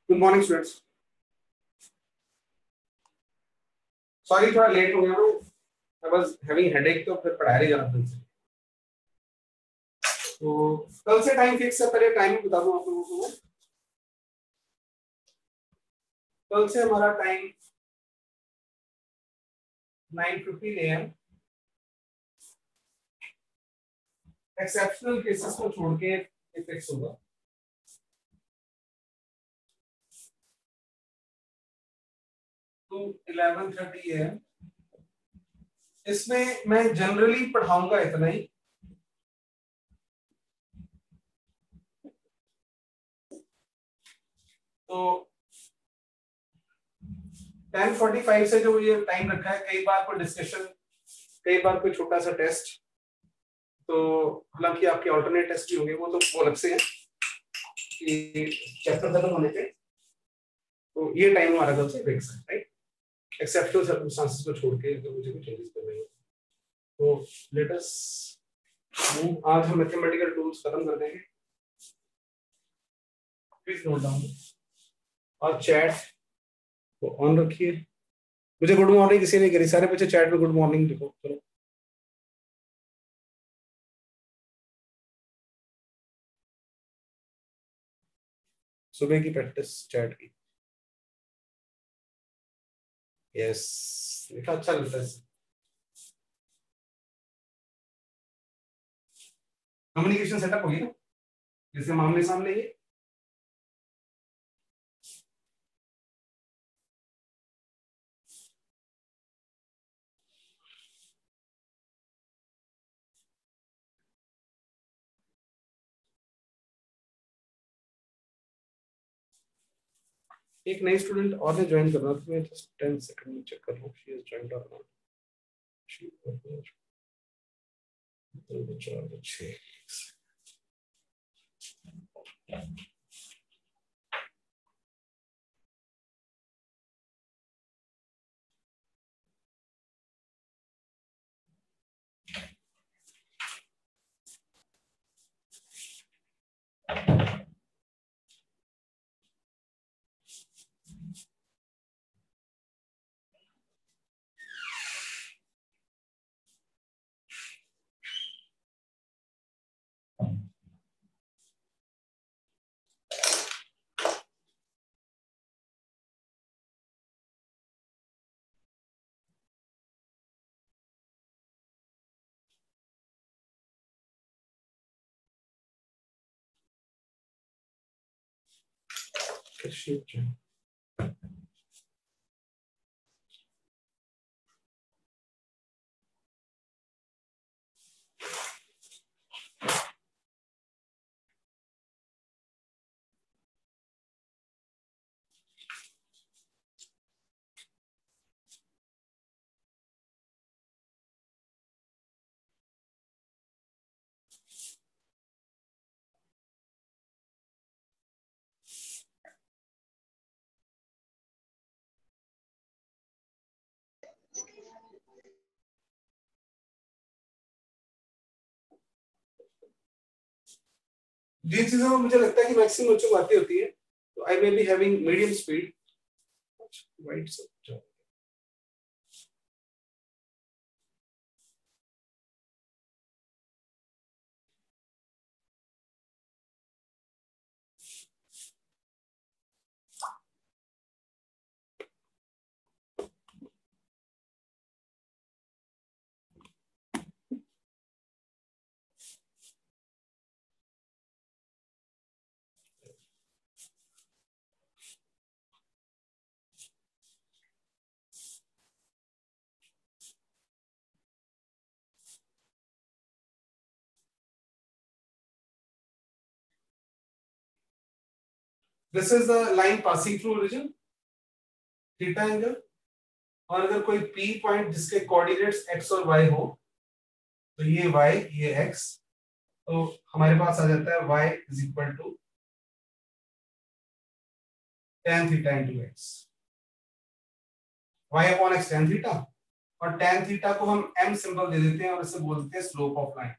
Good morning students. Sorry थोड़ा late हो गया मैं, आई वाज हैविंग हेडेक, तो फिर पढ़ाया नहीं जा रहा था। तो कल से टाइम फिक्स है, पहले टाइम बता दूं आप लोगों को। कल से हमारा टाइम 9:15 AM, एक्सेप्शनल केसेस को छोड़ के फिक्स होगा। तो 11:30 AM इसमें मैं जनरली पढ़ाऊंगा इतना ही। तो 10:45 से जो ये टाइम रखा है, कई बार कोई डिस्कशन, कई बार कोई छोटा सा टेस्ट, तो हालांकि आपके ऑल्टरनेट टेस्ट भी होंगे, वो तो वो अलग से है कि चैप्टर खत्म होने पे। तो ये टाइम हमारा कल से फिक्स है, राइट। एक्सेप्शनल सर्कमस्टेंसेस को छोड़ के जो मुझे कुछ चेंजेस करने हैं, तो लेट अस मूव। आज हम मैथमेटिकल टूल्स खत्म कर देंगे, प्लीज नोट डाउन। और चैट को ऑन रखिए। मुझे गुड मॉर्निंग किसी ने करी, सारे बच्चे चैट में गुड मॉर्निंग लिखो। चलो सुबह की प्रैक्टिस चैट की। यस, लिखा अच्छा लगता है। कम्युनिकेशन सेटअप होगी ना, जैसे मामले सामने ये। एक नई स्टूडेंट और ने ज्वाइन करना था, मैं जस्ट 10 सेकंड में चेक कर लूं शी इज जॉइंड और नॉट। शी तो चार बच्चे। जिन चीजों में मुझे लगता है कि मैक्सिमम बच्चों को आती होती है, तो I may be having medium speed. Wait सब this is the line passing through origin theta angle. और अगर कोई पी पॉइंट जिसके कोऑर्डिनेट्स x और y हो, तो ये y ये x, तो हमारे पास आ जाता है y is equal to tan theta into x। y upon x tan theta, और tan थीटा को हम m सिंबल दे देते हैं और इसे बोलते हैं स्लोप ऑफ लाइन।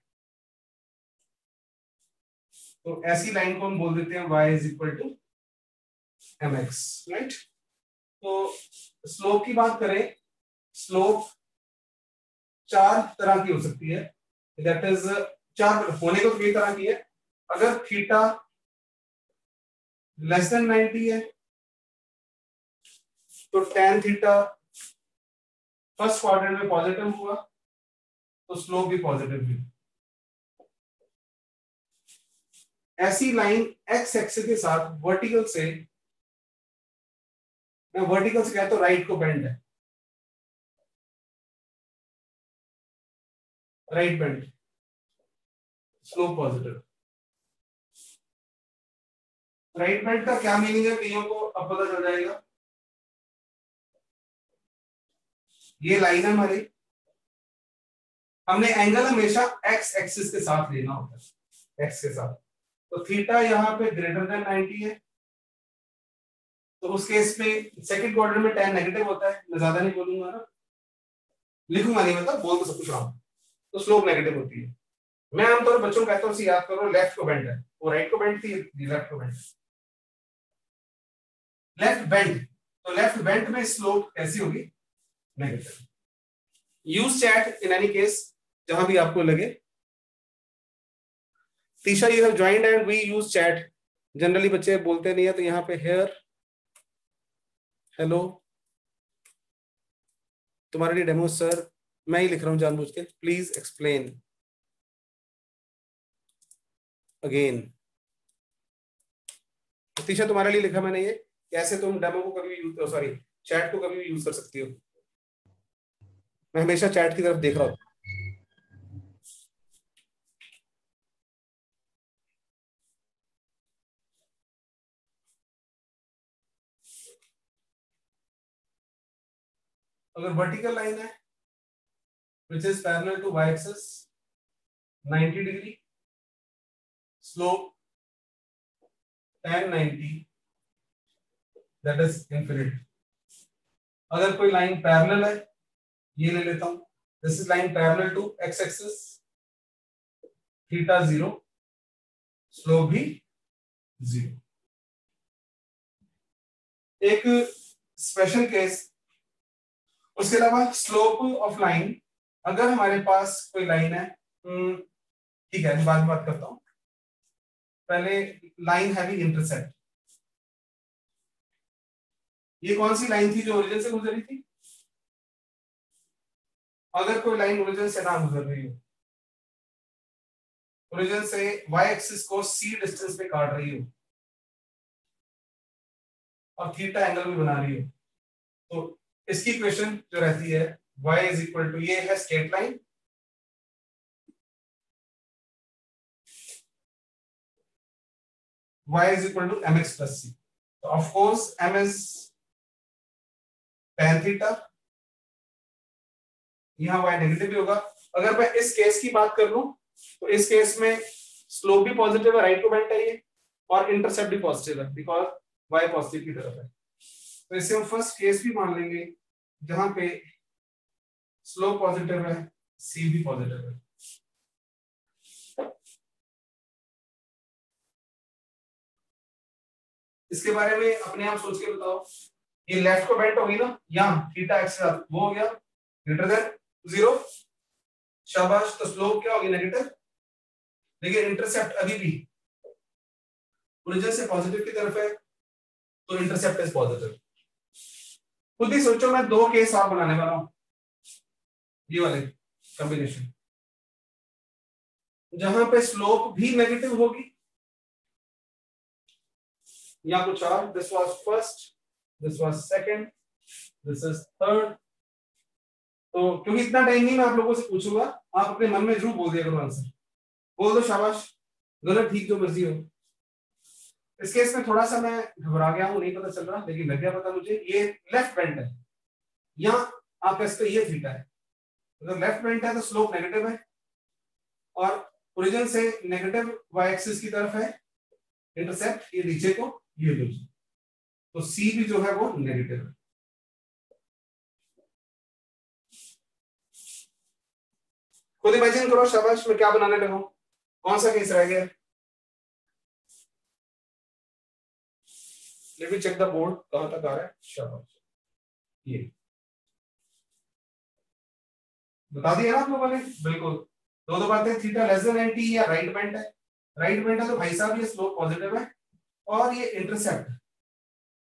तो ऐसी लाइन को हम बोल देते हैं y is equal to mx, right. तो स्लोप की बात करें, स्लोप 4 तरह की हो सकती है, दैट इज 4 होने को 3 तरह की है। अगर थीटा लेस देन 90 है तो tan थीटा फर्स्ट क्वाड्रेंट में पॉजिटिव हुआ तो स्लोप भी पॉजिटिव हुई। ऐसी लाइन एक्स एक्सिस के साथ वर्टिकल से, मैं वर्टिकल से कहता हूं राइट को बेंड है, right bend, slope positive. Right bend का क्या मीनिंग है कईयों को अब पता चल जाएगा। ये लाइन है हमारी, हमने एंगल हमेशा एक्स एक्सिस के साथ लेना होता है, एक्स के साथ। तो थीटा यहाँ पे ग्रेटर देन 90 है, तो उस केस में सेकंड क्वाड्रेंट में tan नेगेटिव होता है, मैं ज्यादा नहीं बोलूंगा ना, लिखूंगा नहीं, मतलब बोल तो सब कुछ रहा हूं। तो स्लोप नेगेटिव होती है। मैं आमतौर पर बच्चों को कहता हूँ याद करो, लेफ्ट को बेंड है, वो राइट को बेंड थी, लेफ्ट को बेंड, लेफ्ट बेंड। तो लेफ्ट बेंड में स्लोप कैसी होगी, negative. Use that in any case, जहां भी आपको लगे। तीसरा, you have joined and we use that. Generally बच्चे बोलते नहीं है, तो यहाँ पे हेयर, हेलो, तुम्हारे लिए डेमो सर, मैं ही लिख रहा हूं जानबूझ के, प्लीज एक्सप्लेन अगेन। तीसरा तुम्हारे लिए लिखा मैंने ये, कैसे तुम डेमो को कभी यूज, सॉरी चैट को कभी भी यूज कर सकती हो। मैं हमेशा चैट की तरफ देख रहा हूं। अगर वर्टिकल लाइन है which is parallel to y axis 90 degree, slope tan 90, that is infinite। अगर कोई लाइन पैरेलल है, ये ले लेता हूं, this is line parallel to x axis, theta 0, slope भी 0। एक स्पेशल केस, उसके अलावा स्लोप ऑफ लाइन, अगर हमारे पास कोई लाइन है, ठीक है, बाद में बात करता हूं, पहले लाइन हैविंग इंटरसेप्ट। ये कौन सी लाइन थी जो ओरिजिन से गुजरी थी? अगर कोई लाइन ओरिजिन से ना गुजर रही हो, ओरिजिन से y एक्सिस को c डिस्टेंस पे काट रही हो और थीटा एंगल भी बना रही हो, तो इसकी इक्वेशन जो रहती है y इज इक्वल टू, ये है straight line, y is equal to mx plus c। तो of course m is tan theta, यहां y नेगेटिव भी होगा। अगर मैं इस केस की बात कर लूं, तो इस केस में स्लोप भी पॉजिटिव है, राइट को बेंड है ये, और इंटरसेप्ट भी पॉजिटिव है, बिकॉज y पॉजिटिव की तरफ है। तो इसे हम फर्स्ट केस भी मान लेंगे जहां पे स्लोप पॉजिटिव है, c भी पॉजिटिव है। इसके बारे में अपने आप सोच के बताओ, ये लेफ्ट को बेंड होगी ना, यहाँ थीटा एक्स वो हो गया ग्रेटर देन 0, शाबाश। तो स्लोप क्या होगी, नेगेटिव। लेकिन इंटरसेप्ट अभी भी ओरिजिन से पॉजिटिव की तरफ है, तो इंटरसेप्ट इज पॉजिटिव। खुद ही सोचो, मैं 2 केस और बनाने वाला हूं, ये वाले कॉम्बिनेशन, जहां पे स्लोप भी नेगेटिव होगी या कुछ और। This was first, this was second, this is third. तो क्योंकि इतना टाइम नहीं मैं आप लोगों से पूछूंगा, आप अपने मन में जरूर बोल दिया करो आंसर, बोल दो शाबाश, गलत ठीक जो मर्जी हो। इस केस में थोड़ा सा मैं घबरा गया हूं, नहीं पता चल रहा, लेकिन लग गया पता मुझे, ये लेफ्ट बेंड है, यहाँ आप इसका ये थीटा है, अगर लेफ्ट बेंड है तो स्लोप नेगेटिव है, और ओरिजिन से नेगेटिव y एक्सिस की तरफ है, इंटरसेप्ट ये नीचे को, ये नीचे, तो c भी जो है वो नेगेटिव है। खुद इमेजिन करो शाबाश, मैं क्या बनाने लगा हूं, कौन सा केस रह गया? Let me check the board कहां तक आ रहा है। शाबाश, ये बता दिया ना आप लोगों ने, बिल्कुल। दो बातें, थीटा लेस देन 90 या राइट बैंड है, राइट बैंड है तो भाई साहब ये स्लोप पॉजिटिव है और ये इंटरसेप्ट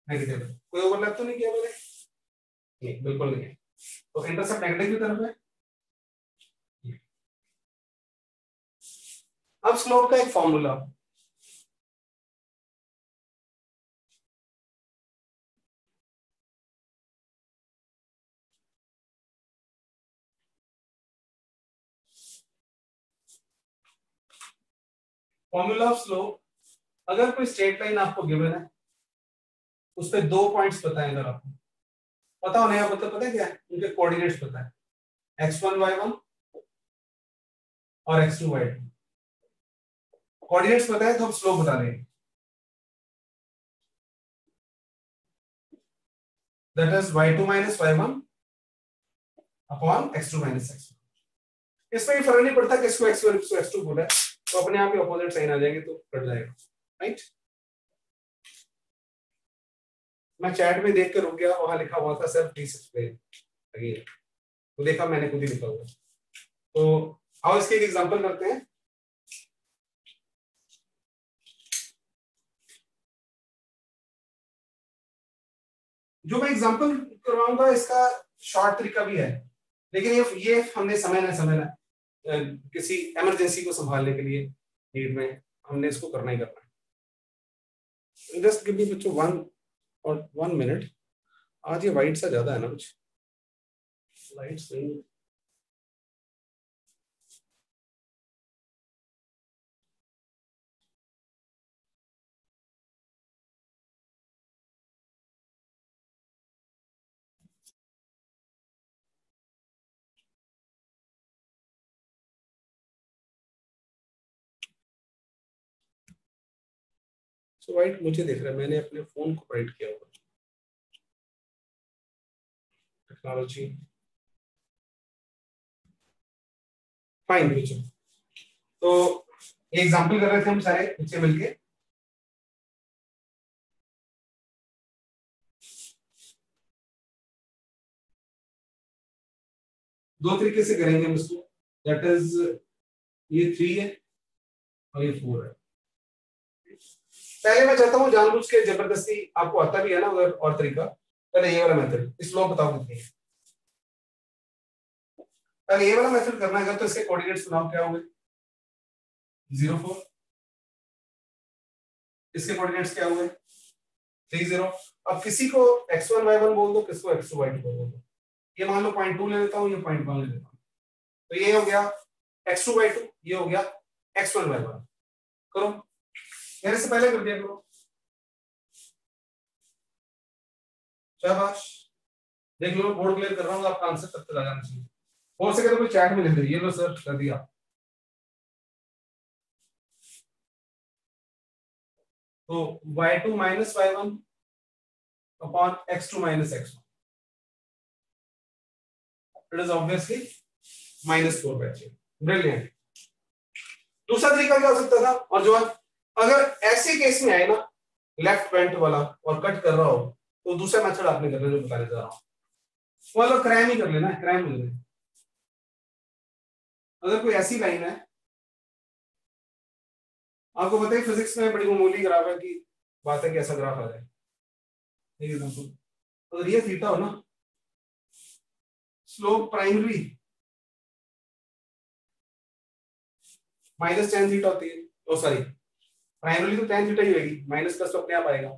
नेगेटिव है। कोई ओवरलैप तो नहीं किया मैंने? नहीं, बिल्कुल नहीं है। तो इंटरसेप्ट नेगेटिव की तरफ है। अब स्लोप का एक फॉर्मूला, फॉर्मूला ऑफ स्लोप, अगर कोई स्ट्रेट लाइन आपको गिवन है, उस पे 2 पॉइंट्स पता है, अगर आपको पता होने का मतलब पता है क्या है, उनके कोऑर्डिनेट्स पता है, x1 y1 और x2 y2, कोऑर्डिनेट्स पता है तो हम स्लोप बता देंगे। That is y2 minus y1 upon x2 minus x1। इसमें ये फर्क नहीं पड़ता कि इसको x1 इसको x2 बोला है, तो अपने आप ही ऑपोजिट साइन आ जाएंगे तो कट जाएगा, राइट। मैं चैट में देख के रुक गया, वहां लिखा हुआ था सर प्लीज एक्सप्लेन अगेन, तो देखा मैंने खुद ही लिखा हुआ। तो आओ इसके एक एग्जांपल करते हैं। जो मैं एग्जांपल करवाऊंगा इसका शॉर्ट तरीका भी है, लेकिन ये हमने समझना किसी इमरजेंसी को संभालने के लिए, नीड में हमने इसको करना ही करना है। जस्ट गिव मी बच्चों 1 मिनट। आज ये वाइट सा ज्यादा है ना, कुछ लाइट्स नहीं। सो वाइट मुझे दिख रहा है, मैंने अपने फोन को ब्राइट किया हुआ। टेक्नोलॉजी फाइन बच्चों। तो एग्जांपल कर रहे थे हम सारे बच्चे मिलके। दो तरीके से करेंगे हम इसको, दैट इज ये 3 है और ये 4 है। पहले मैं चाहता हूँ जानबूझ के जबरदस्ती, आपको आता भी है ना अगर और तरीका, पहले ये वाला मेथड, इस लो बताओ कितनी है। पहले ये वाला मेथड करना है, तो इसके कोऑर्डिनेट्स बनाओ, क्या होंगे 0 4, इसके कोऑर्डिनेट्स क्या होंगे 3 0। अब किसी को x1 y1 बोल दो, किसको x2 y2 बोल दो। ये मान लो 0.2 ले लेता हूँ, ये 0.1 ले लेता हूँ, तो ये हो गया x2 y2, ये हो गया x1 y1। करो, मेरे से पहले कर दिया करो, शाबाश। देख लो बोर्ड क्लियर कर रहा हूँ, आपका आंसर तब तक आ जाना चाहिए। हो सके तो कोई चैट में लिख दे, ये लो सर कर दिया। तो y2 minus y1 upon x2 minus x1, it is obviously -4/3। Brilliant. दूसरा तरीका क्या हो सकता था, और जो अगर ऐसे केस में आए ना लेफ्ट पेंट वाला और कट कर रहा हो, तो दूसरा मेथड आपने करना जो बताने जा रहा हूं, मतलब क्रैम ही कर लेना है, क्रैम कर लेना। अगर कोई ऐसी लाइन है, आपको पता है फिजिक्स में बड़ी मामूली ग्राफ है कि बात है कि ऐसा ग्राफ आ जाए, अगर ये थीटा हो ना, स्लोप प्राइमरी -tan थीटा होती है, ओ सॉरी प्राइमरी तो tan थीटा ही होगी, माइनस प्लस तो अपने आप आएगा।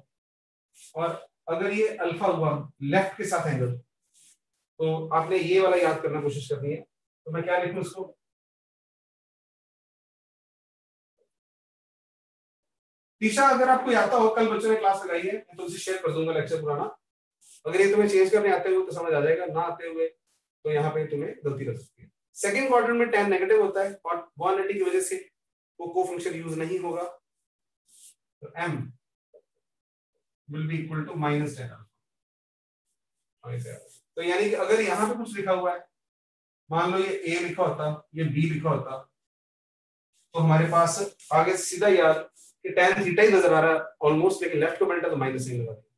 और अगर ये अल्फा हुआ लेफ्ट के साथ एंगल, तो आपने ये वाला याद करना कोशिश करनी है। तो मैं क्या लिखूं इसको, तीसरा अगर आपको आता हो, कल बच्चों ने क्लास लगाई है, मैं तुमसे शेयर कर दूंगा लेक्चर पुराना, अगर ये तुम्हें चेंज करने आते हुए तो समझ आ जाएगा, ना आते हुए तो यहाँ पे तुम्हें गलती कर सकती है। सेकंड क्वाड्रेंट में tan नेगेटिव होता है और 180 की वजह से वो कोफंक्शन यूज नहीं होगा, तो m will be equal to -tan। तो यानी कि अगर यहाँ पे कुछ लिखा हुआ है, मान लो ये a लिखा होता, ये b लिखा होता, तो हमारे पास आगे सीधा याद कि tan थीटा ही नजर आ रहा है ऑलमोस्ट, लेकिन लेफ्ट को बेल्टा तो माइनस साइन लगा दिया।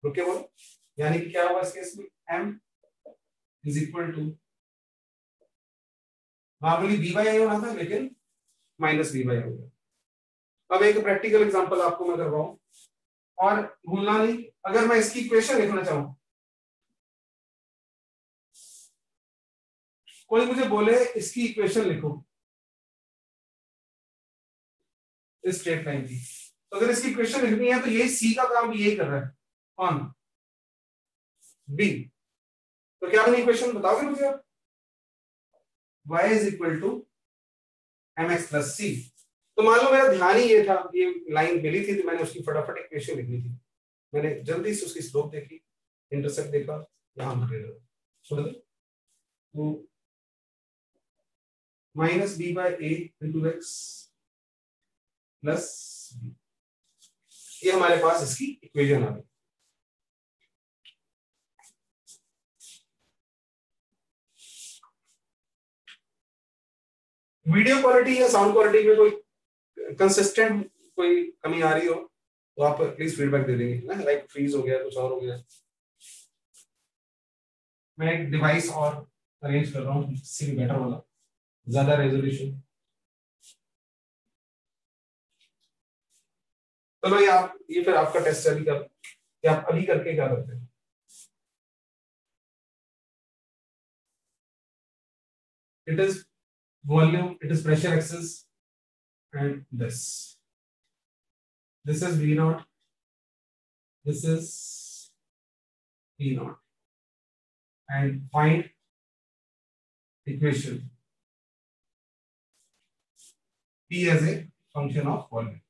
रुके बोलो, यानी कि क्या होगा इस केस में, m is equal to normally b by I होना था लेकिन माइनस b बाई हो गया। अब एक प्रैक्टिकल एग्जांपल आपको मैं कर रहा हूं, और भूलना नहीं, अगर मैं इसकी इक्वेशन लिखना चाहूं, कोई मुझे बोले इसकी इक्वेशन लिखो इस स्ट्रेट लाइन की, तो अगर इसकी इक्वेशन लिखनी है तो ये सी का काम भी यही कर रहा है, कौन, बी। तो क्या बनी इक्वेशन बताओगे मुझे आप, y is equal to mx plus C. तो मान लो मेरा ध्यान ही ये था, ये लाइन मिली थी तो मैंने उसकी फटाफट इक्वेशन लिखनी थी, मैंने जल्दी से उसकी स्लोप देखी, इंटरसेप्ट देखा, यहां मटेरियल छोड़ दो, तो minus B by A into X plus, ये हमारे पास इसकी इक्वेशन आ गई। वीडियो क्वालिटी या साउंड क्वालिटी में कोई कंसिस्टेंट कोई कमी आ रही हो तो आप प्लीज फीडबैक दे देंगे ना, लाइक फ्रीज हो गया, कुछ और हो गया। मैं एक डिवाइस और अरेंज कर रहा हूँ इससे भी बेटर वाला, ज्यादा रेजोल्यूशन। चलो ये फिर आपका टेस्ट अभी कर, कि आप अभी करके क्या करते हैं। It is volume, it is pressure axis and this is V naught, this is P naught, and find equation P as a function of volume।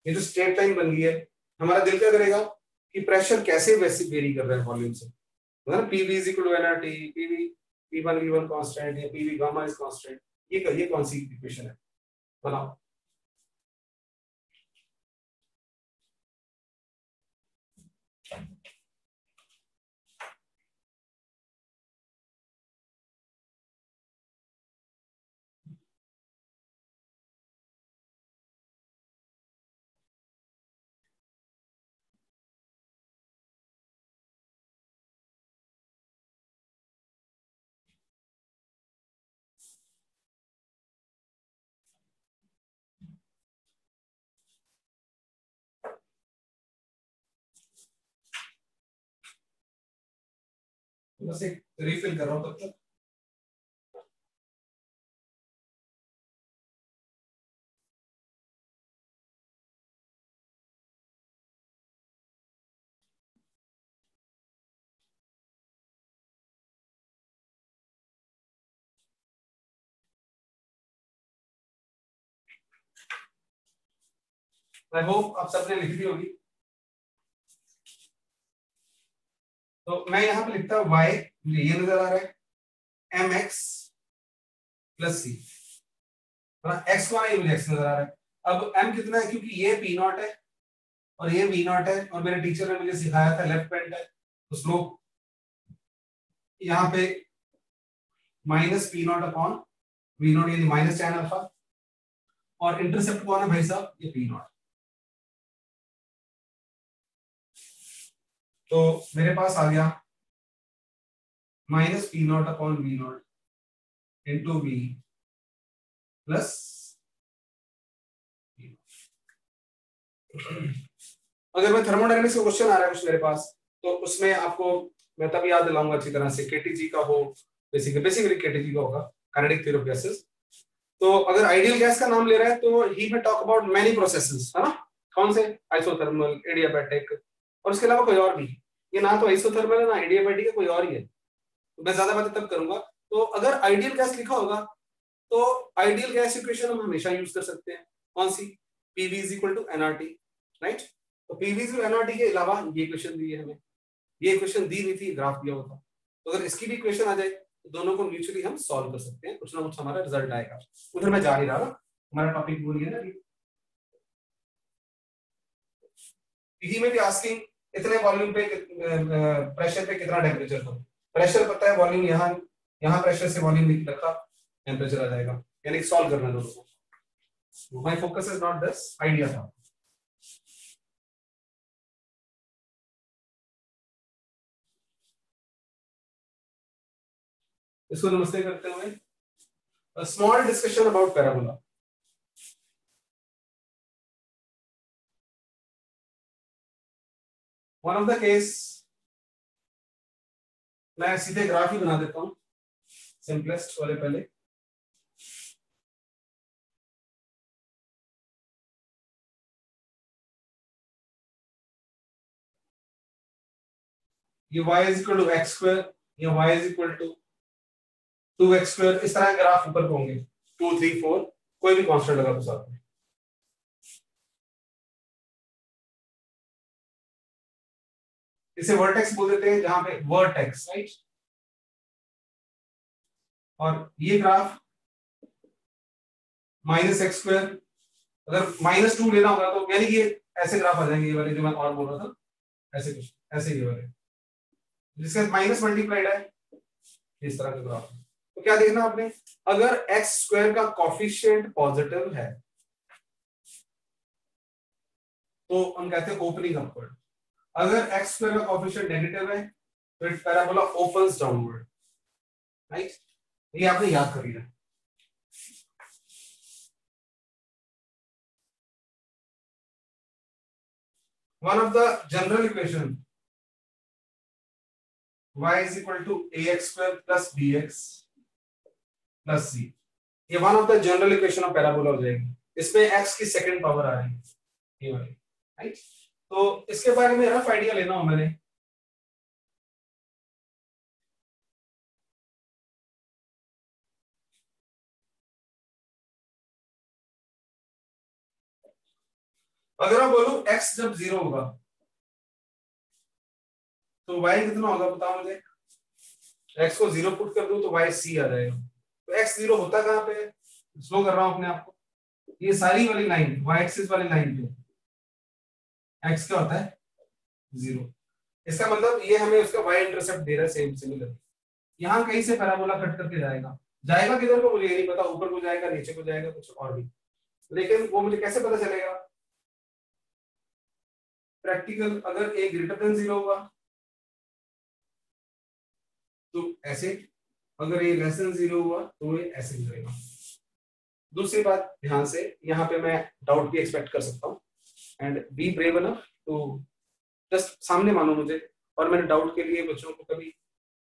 ये जो स्ट्रेट लाइन बन गई है, हमारा दिल क्या करेगा कि प्रेशर कैसे वैसे वेरी कर रहा है वॉल्यूम से, मतलब PV is equal to nRT, PV P1 V1 constant या PV गामा इज कांस्टेंट, ये कौन सी इक्वेशन है बनाओ। बस एक रिफिल कर रहा हूं तब तक। आई होप आप सबने लिख दी होगी। तो मैं यहां पे लिखता हूं y, मुझे ये नजर आ रहा है mx प्लस सी, एक्स को नहीं, मुझे x नजर आ रहा है। अब m कितना है, क्योंकि ये p नॉट है और ये v नॉट है, और मेरे टीचर ने मुझे सिखाया था लेफ्ट हैंड है, तो स्लोप यहाँ पे minus P not upon V not, यानी माइनस tan अल्फा, और इंटरसेप्ट कौन है भाई साहब, ये पी नॉट। तो मेरे पास आ गया minus P not upon V not into V plus, अगर मैं थर्मोडायनेमिक्स का क्वेश्चन आ रहा है कुछ मेरे पास, तो उसमें आपको मैं तब याद दिलाऊंगा अच्छी तरह से, केटीजी का हो, बेसिकली केटीजी का होगा, काइनेटिक थ्योरी ऑफ गैसेस। तो अगर आइडियल गैस का नाम ले रहा है तो ही में टॉक अबाउट मेनी प्रोसेसेस, है ना, कौन से, आइसोथर्मल, एडियाबैटिक, और उसके अलावा कोई और भी, ये ना तो आइसोथर्मल है ना एडियाबैटिक है, कोई और ही है, तो मैं ज्यादा बातें तब करूंगा। तो अगर आइडियल गैस लिखा होगा तो आइडियल गैस इक्वेशन हम हमेशा यूज कर सकते हैं, कौन सी, PV is equal to nRT, right. तो PV is equal to nRT के अलावा ये इक्वेशन दी है हमें, ये इक्वेशन दी हुई थी, ग्राफ दिया हुआ था, तो अगर इसकी भी इक्वेशन आ जाए तो दोनों को म्यूचुअली हम सॉल्व कर सकते हैं, कुछ ना कुछ हमारा रिजल्ट आएगा। उधर मैं जा नहीं रहा, हमारा टॉपिक वो नहीं है ना अभी। ही में भी आस्किंग इतने वॉल्यूम पे प्रेशर पे कितना टेम्परेचर हो, प्रेशर पता है, वॉल्यूम यहाँ प्रेशर से वॉल्यूम रखा, टेम्परेचर आ जाएगा, यानी सॉल्व करना दोनों को। My focus is not this, idea था। इसको नमस्ते करते हुए a small discussion about parabola. One of the case, मैं सीधे ग्राफ ही बना देता हूं सिंपलेस्ट वाले पहले। ये y is equal to x square, ये y is equal to 2x square, इस तरह ग्राफ ऊपर होंगे 2 3 4, कोई भी कांस्टेंट लगा तो साथ में। इसे वर्टेक्स बोल देते हैं, जहां पे वर्टेक्स, राइट। और ये ग्राफ माइनस एक्स स्क्वायर, अगर -2 लेना होगा तो यानी कि ऐसे ग्राफ आ जाएंगे, ये वाले जो मैं और बोल रहा था, ऐसे कुछ ऐसे ये वाले, जिसके माइनस मल्टीप्लाइड है, इस तरह का ग्राफ। तो क्या देखना आपने, अगर एक्स स्क्वायर का कॉफिशिएंट पॉजिटिव है तो हम कहते हैं ओपनिंग अपवर्ड, अगर एक्स स्क्वायर का कॉफिशिएंट नेगेटिव है तो it parabola opens downward, right. ये आपने याद कर लिया। One of the general equation y is equal to ax square plus bx plus c, ये one of the general equation of parabola हो जाएगी। इसमें x की सेकंड पावर आ रही है, ये वाली, राइट। तो इसके बारे में रफ आइडिया लेना हो मैंने, अगर मैं बोलूं x जब 0 होगा तो y कितना होगा बताओ मुझे। x को 0 पुट कर दूं तो y c आ जाएगा। तो x 0 होता कहां पे, स्लो कर रहा हूं अपने आप को, ये सारी वाली लाइन y एक्सिस वाली लाइन पे x क्या होता है 0। इसका मतलब ये हमें उसका y इंटरसेप्ट दे रहा है सेम सिमिलर। यहां कहीं से पैराबोला कट करके जाएगा, जाएगा किधर को मुझे नहीं पता, ऊपर को जाएगा, नीचे को जाएगा, कुछ और भी, लेकिन वो मुझे कैसे पता चलेगा। प्रैक्टिकल, अगर a ग्रेटर देन 0 होगा तो ऐसे, अगर ये लेस देन 0 हुआ तो ये ऐसे करेगा। दूसरी बात ध्यान से, यहाँ पे मैं डाउट भी एक्सपेक्ट कर सकता हूँ, and be brave enough to just सामने मानो मुझे। और मैंने डाउट के लिए बच्चों को कभी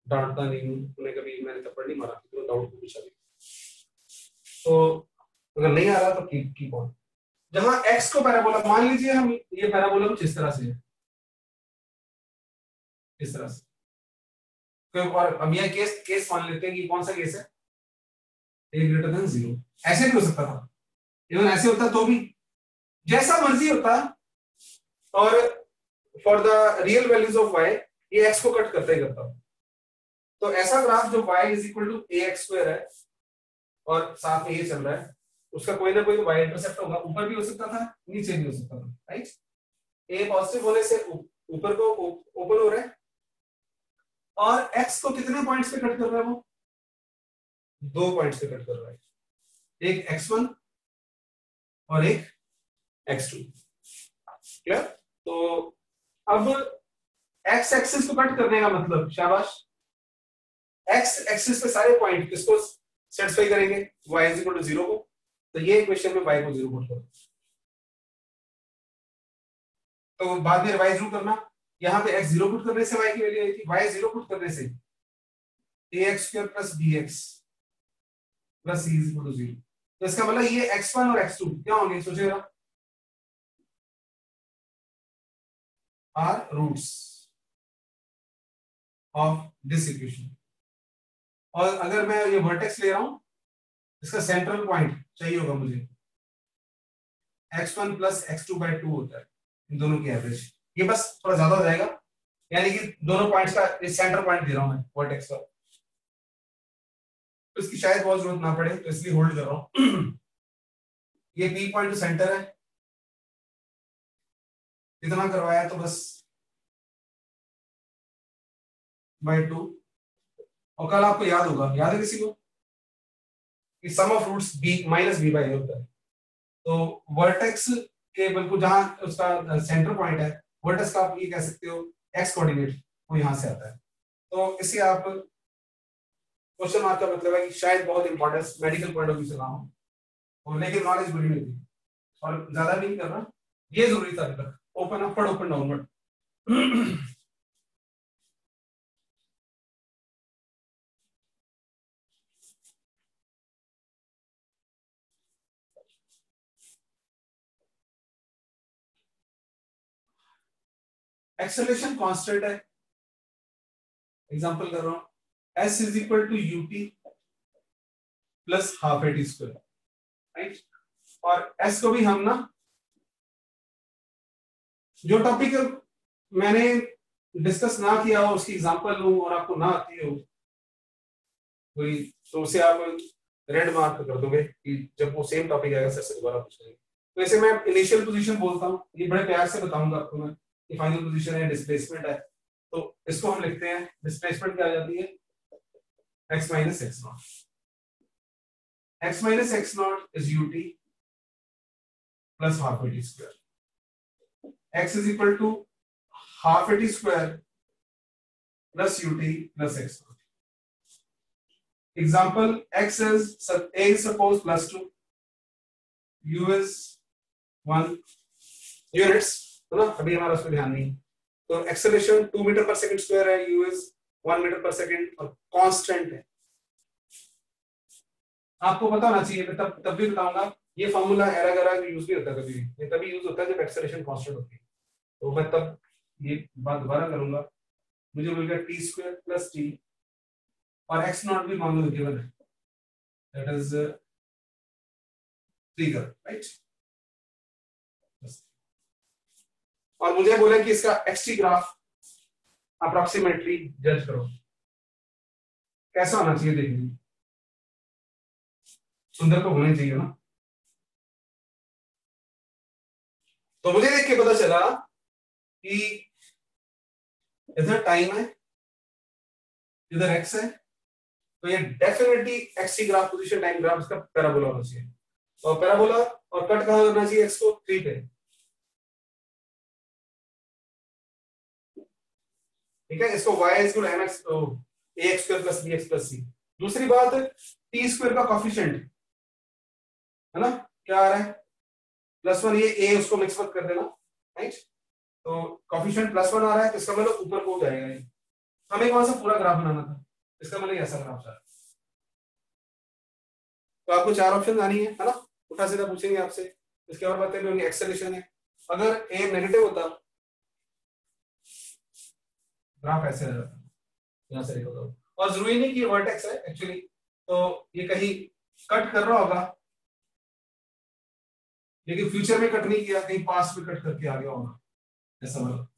डांटता नहीं हूँ, उन्हें कभी मैंने थप्पड़ नहीं मारा, तो डाउट को पूछा नहीं। तो अगर नहीं आ रहा तो कीप ऑन। जहां एक्स को पैराबोला मान लीजिए, हम ये पैराबोला कुछ इस तरह से है, इस तरह से, और अब यह केस मान लेते हैं कि कौन सा केस है, a ग्रेटर देन 0। ऐसे भी हो सकता था, इवन ऐसे होता तो भी, जैसा मर्जी होता। और for the real values of y ये x को कट करता ही करता। तो ऐसा ग्राफ जो y is equal to ax square है और साथ में ये चल रहा है, उसका कोई ना कोई तो y इंटरसेप्ट होगा, ऊपर भी हो सकता था, नीचे भी हो सकता था, राइट। a पॉजिटिव होने से ऊपर को ओपन हो रहा है, और x को कितने पॉइंट्स पे कट कर रहा है, वो 2 पॉइंट्स पे कट कर रहा है, एक x1 और एक x2। क्लियर। तो अब x एक्सिस को कट करने का मतलब, शाबाश, x एक्सिस पे सारे पॉइंट किसको सेटिस्फाई करेंगे, y इज इक्वल टू 0 को। तो ये इक्वेशन में y को 0 पुट करो, तो बाद में रिवाइज जरूर करना। यहाँ पे x 0 पुट करने से y की वैल्यू आई थी, y 0 पुट करने से ax square plus bx plus c is equal to 0। तो इसका मतलब ये x1 और x2 क्या होंगे, सोचिएगा, are roots of this equation. और अगर मैं ये वर्टेक्स ले रहा हूं, इसका सेंट्रल पॉइंट चाहिए होगा मुझे, x1 प्लस x2/2 होता है इन दोनों की एवरेज। ये बस थोड़ा ज्यादा हो जाएगा, यानी कि दोनों पॉइंट्स का सेंटर पॉइंट दे रहा हूं मैं वर्टेक्स का, तो इसकी शायद बहुत जरूरत ना पड़े, तो इसलिए होल्ड कर रहा हूं। ये P पॉइंट सेंटर है, इतना करवाया तो बस /2। और कल आपको याद होगा, याद है किसी को, कि sum of roots b minus b/a होता है। तो वर्टेक्स के बिल्कुल जहां उसका सेंटर पॉइंट है, वर्टेक्स का आप ये कह सकते हो एक्स कोऑर्डिनेट, वो यहाँ से आता है। तो इसे आप क्वेश्चन मार्क का मतलब है कि शायद बहुत important medical point of view से रहा हूँ, और लेकिन नॉलेज बड़ी नहीं थी और ज्यादा भी नहीं कर रहा, ये जरूरी था अभी तक। Open upward open downward. Acceleration constant है, एग्जांपल कर रहा हूं, s is equal to ut plus half at square, right. और s को भी हम ना, जो टॉपिक मैंने डिस्कस ना किया हो उसकी एग्जांपल लूं और आपको ना आती हो कोई, तो उसे आप रेड मार्क कर दोगे कि जब वो सेम टॉपिक आएगा सर से दोबारा पूछेंगे। तो ऐसे मैं इनिशियल पोजीशन बोलता हूँ, ये बड़े प्यार से बताऊंगा आपको मैं कि फाइनल पोजीशन है, डिस्प्लेसमेंट है। तो इसको हम लिखते हैं, डिस्प्लेसमेंट क्या आ जाती है, x minus X not. x minus X not is ut plus half at square. x is equal to half at square plus ut plus x not. Example, x is a is suppose plus 2, u is 1 units, है ना, अभी हमारा उस पर ध्यान नहीं। तो acceleration 2 metre पर सेकंड स्क्वायर है, u is 1 मीटर पर सेकंड और कांस्टेंट है। आपको पता होना चाहिए, तब भी बताऊंगा, ये फॉर्मूला एरा गरा यूज नहीं होता कभी भी, ये तभी यूज होता है जब एक्सेलरेशन कांस्टेंट होती है। तो मैं तब ये बात दोबारा करूंगा, मुझे मिल गया t स्क्वायर प्लस t और x नॉट भी मान लो गिवन है, दैट इज 3 कर, राइट। और मुझे बोले कि इसका xt ग्राफ अप्रोक्सीमेटली जज करो, कैसा होना चाहिए देखिए, सुंदर तो होना चाहिए ना। तो मुझे देख के पता चला कि इधर टाइम है, इधर x है, तो ये definitely xt graph position time graph इसका पैराबोला होना चाहिए। तो पैराबोला और कट कहां करना चाहिए, x को 3 पे, ठीक है। इसको y is equal to mx ax square plus bx plus c। दूसरी बात, t स्क्वायर का कोएफिशिएंट है ना, क्या आ रहा है, +1, ये a उसको मिक्स मत कर देना, राइट। तो कोएफिशिएंट +1 आ रहा है, तो इसका मतलब ऊपर को जाएगा ये, हमें वहां से पूरा ग्राफ बनाना था, इसका मतलब ऐसा ग्राफ था। तो आपको 4 ऑप्शन आनी है ना, उल्टा सीधा पूछेंगे आपसे, इसके और बातें भी होंगी। एक्सेलरेशन है, अगर a नेगेटिव होता ग्राफ ऐसे आ जाता, यहाँ से लिखो तो, और जरूरी नहीं कि ये वर्टेक्स है एक्चुअली, तो ये कहीं कट कर रहा होगा, लेकिन फ्यूचर में कट नहीं किया, कहीं पास्ट में कट करके आ गया होगा, ऐसा मतलब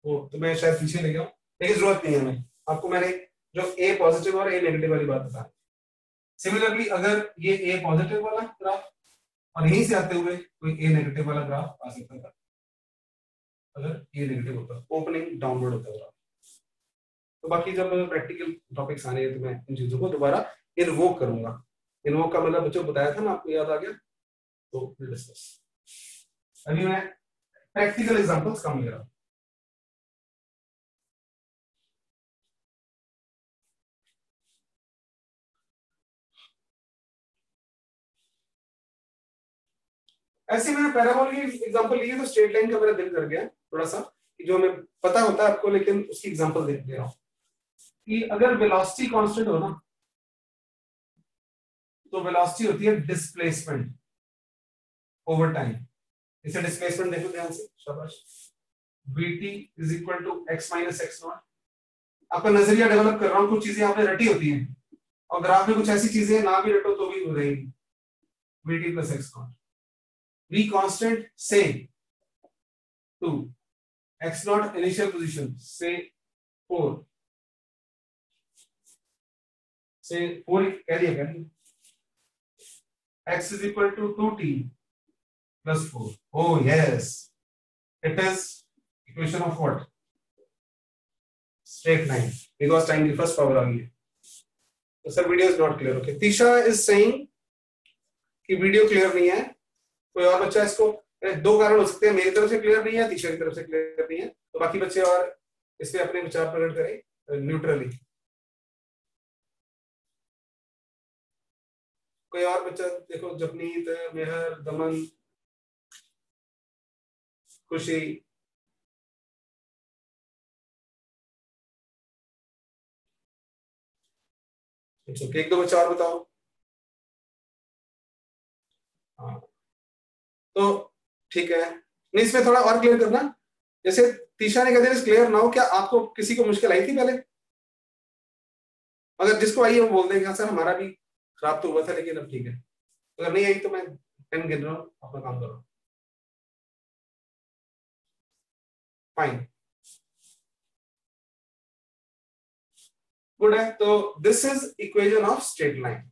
वो तो मैं शायद पीछे ले गया, लेकिन जरूरत नहीं है हमें, आपको मैंने जो a पॉजिटिव और a नेगेटिव वाली बात बता। सिमिलरली अगर ये a पॉजिटिव वाला ग्राफ और यहीं से आते हुए कोई a नेगेटिव वाला ग्राफ आ सकता था, अगर a नेगेटिव होता, ओपनिंग डाउनवर्ड होता ग्राफ। तो बाकी जब प्रैक्टिकल टॉपिक्स आने हैं तो मैं इन चीजों को दोबारा इन्वोक करूंगा। इन्वोक का मतलब बच्चों बताया था ना, आपको याद आ गया, तो डिस्कस। अभी मैं प्रैक्टिकल एग्जांपल्स काम ले रहा हूं। ऐसे मैंने पैराबोल की एग्जांपल ली है, तो स्ट्रेट लाइन का मेरा दिल कर गया थोड़ा सा, कि जो हमें पता होता है आपको, लेकिन उसकी एग्जांपल दे रहा हूं कि अगर वेलोसिटी कांस्टेंट हो ना, तो वेलोसिटी होती है डिस्प्लेसमेंट ओवर टाइम। इसे डिस्प्लेसमेंट देखो ध्यान से, शाबाश। vt is equal to x minus X not. आपका नजरिया डेवलप कर रहा हूं, कुछ चीजें आपने रटी होती हैं और ग्राफ में कुछ ऐसी चीजें ना भी रटो तो भी हो रहेगी, vt plus x not. v constant से टू x नॉट इनिशियल पोजीशन से 4 कह दिया, x is equal to 2t plus 4. Oh yes, it is equation of what? Straight line, because time की first power आ गई है। तो sir video is not clear, okay? Tisha is saying कि video clear नहीं है, कोई और बच्चा इसको, दो कारण हो सकते हैं, मेरी तरफ से क्लियर नहीं है, तीसरे की तरफ से क्लियर नहीं है, तो बाकी बच्चे और इस पे अपने विचार प्रकट करें न्यूट्रली। कोई और बच्चा देखो, जपनीत, मेहर, दमन, खुशी, एक दो बच्चा और बताओ। हाँ तो ठीक है, नहीं इसमें थोड़ा और क्लियर करना, जैसे तीशा ने कहते हैं क्लियर ना हो, क्या आपको किसी को मुश्किल आई थी पहले? अगर जिसको आई है वो बोल देंगे हाँ सर हमारा भी खराब तो हुआ था लेकिन अब ठीक है, अगर नहीं आई तो मैं 10 गिन रहा हूँ, अपना काम करो। फाइन, गुड है। तो this is equation of straight line.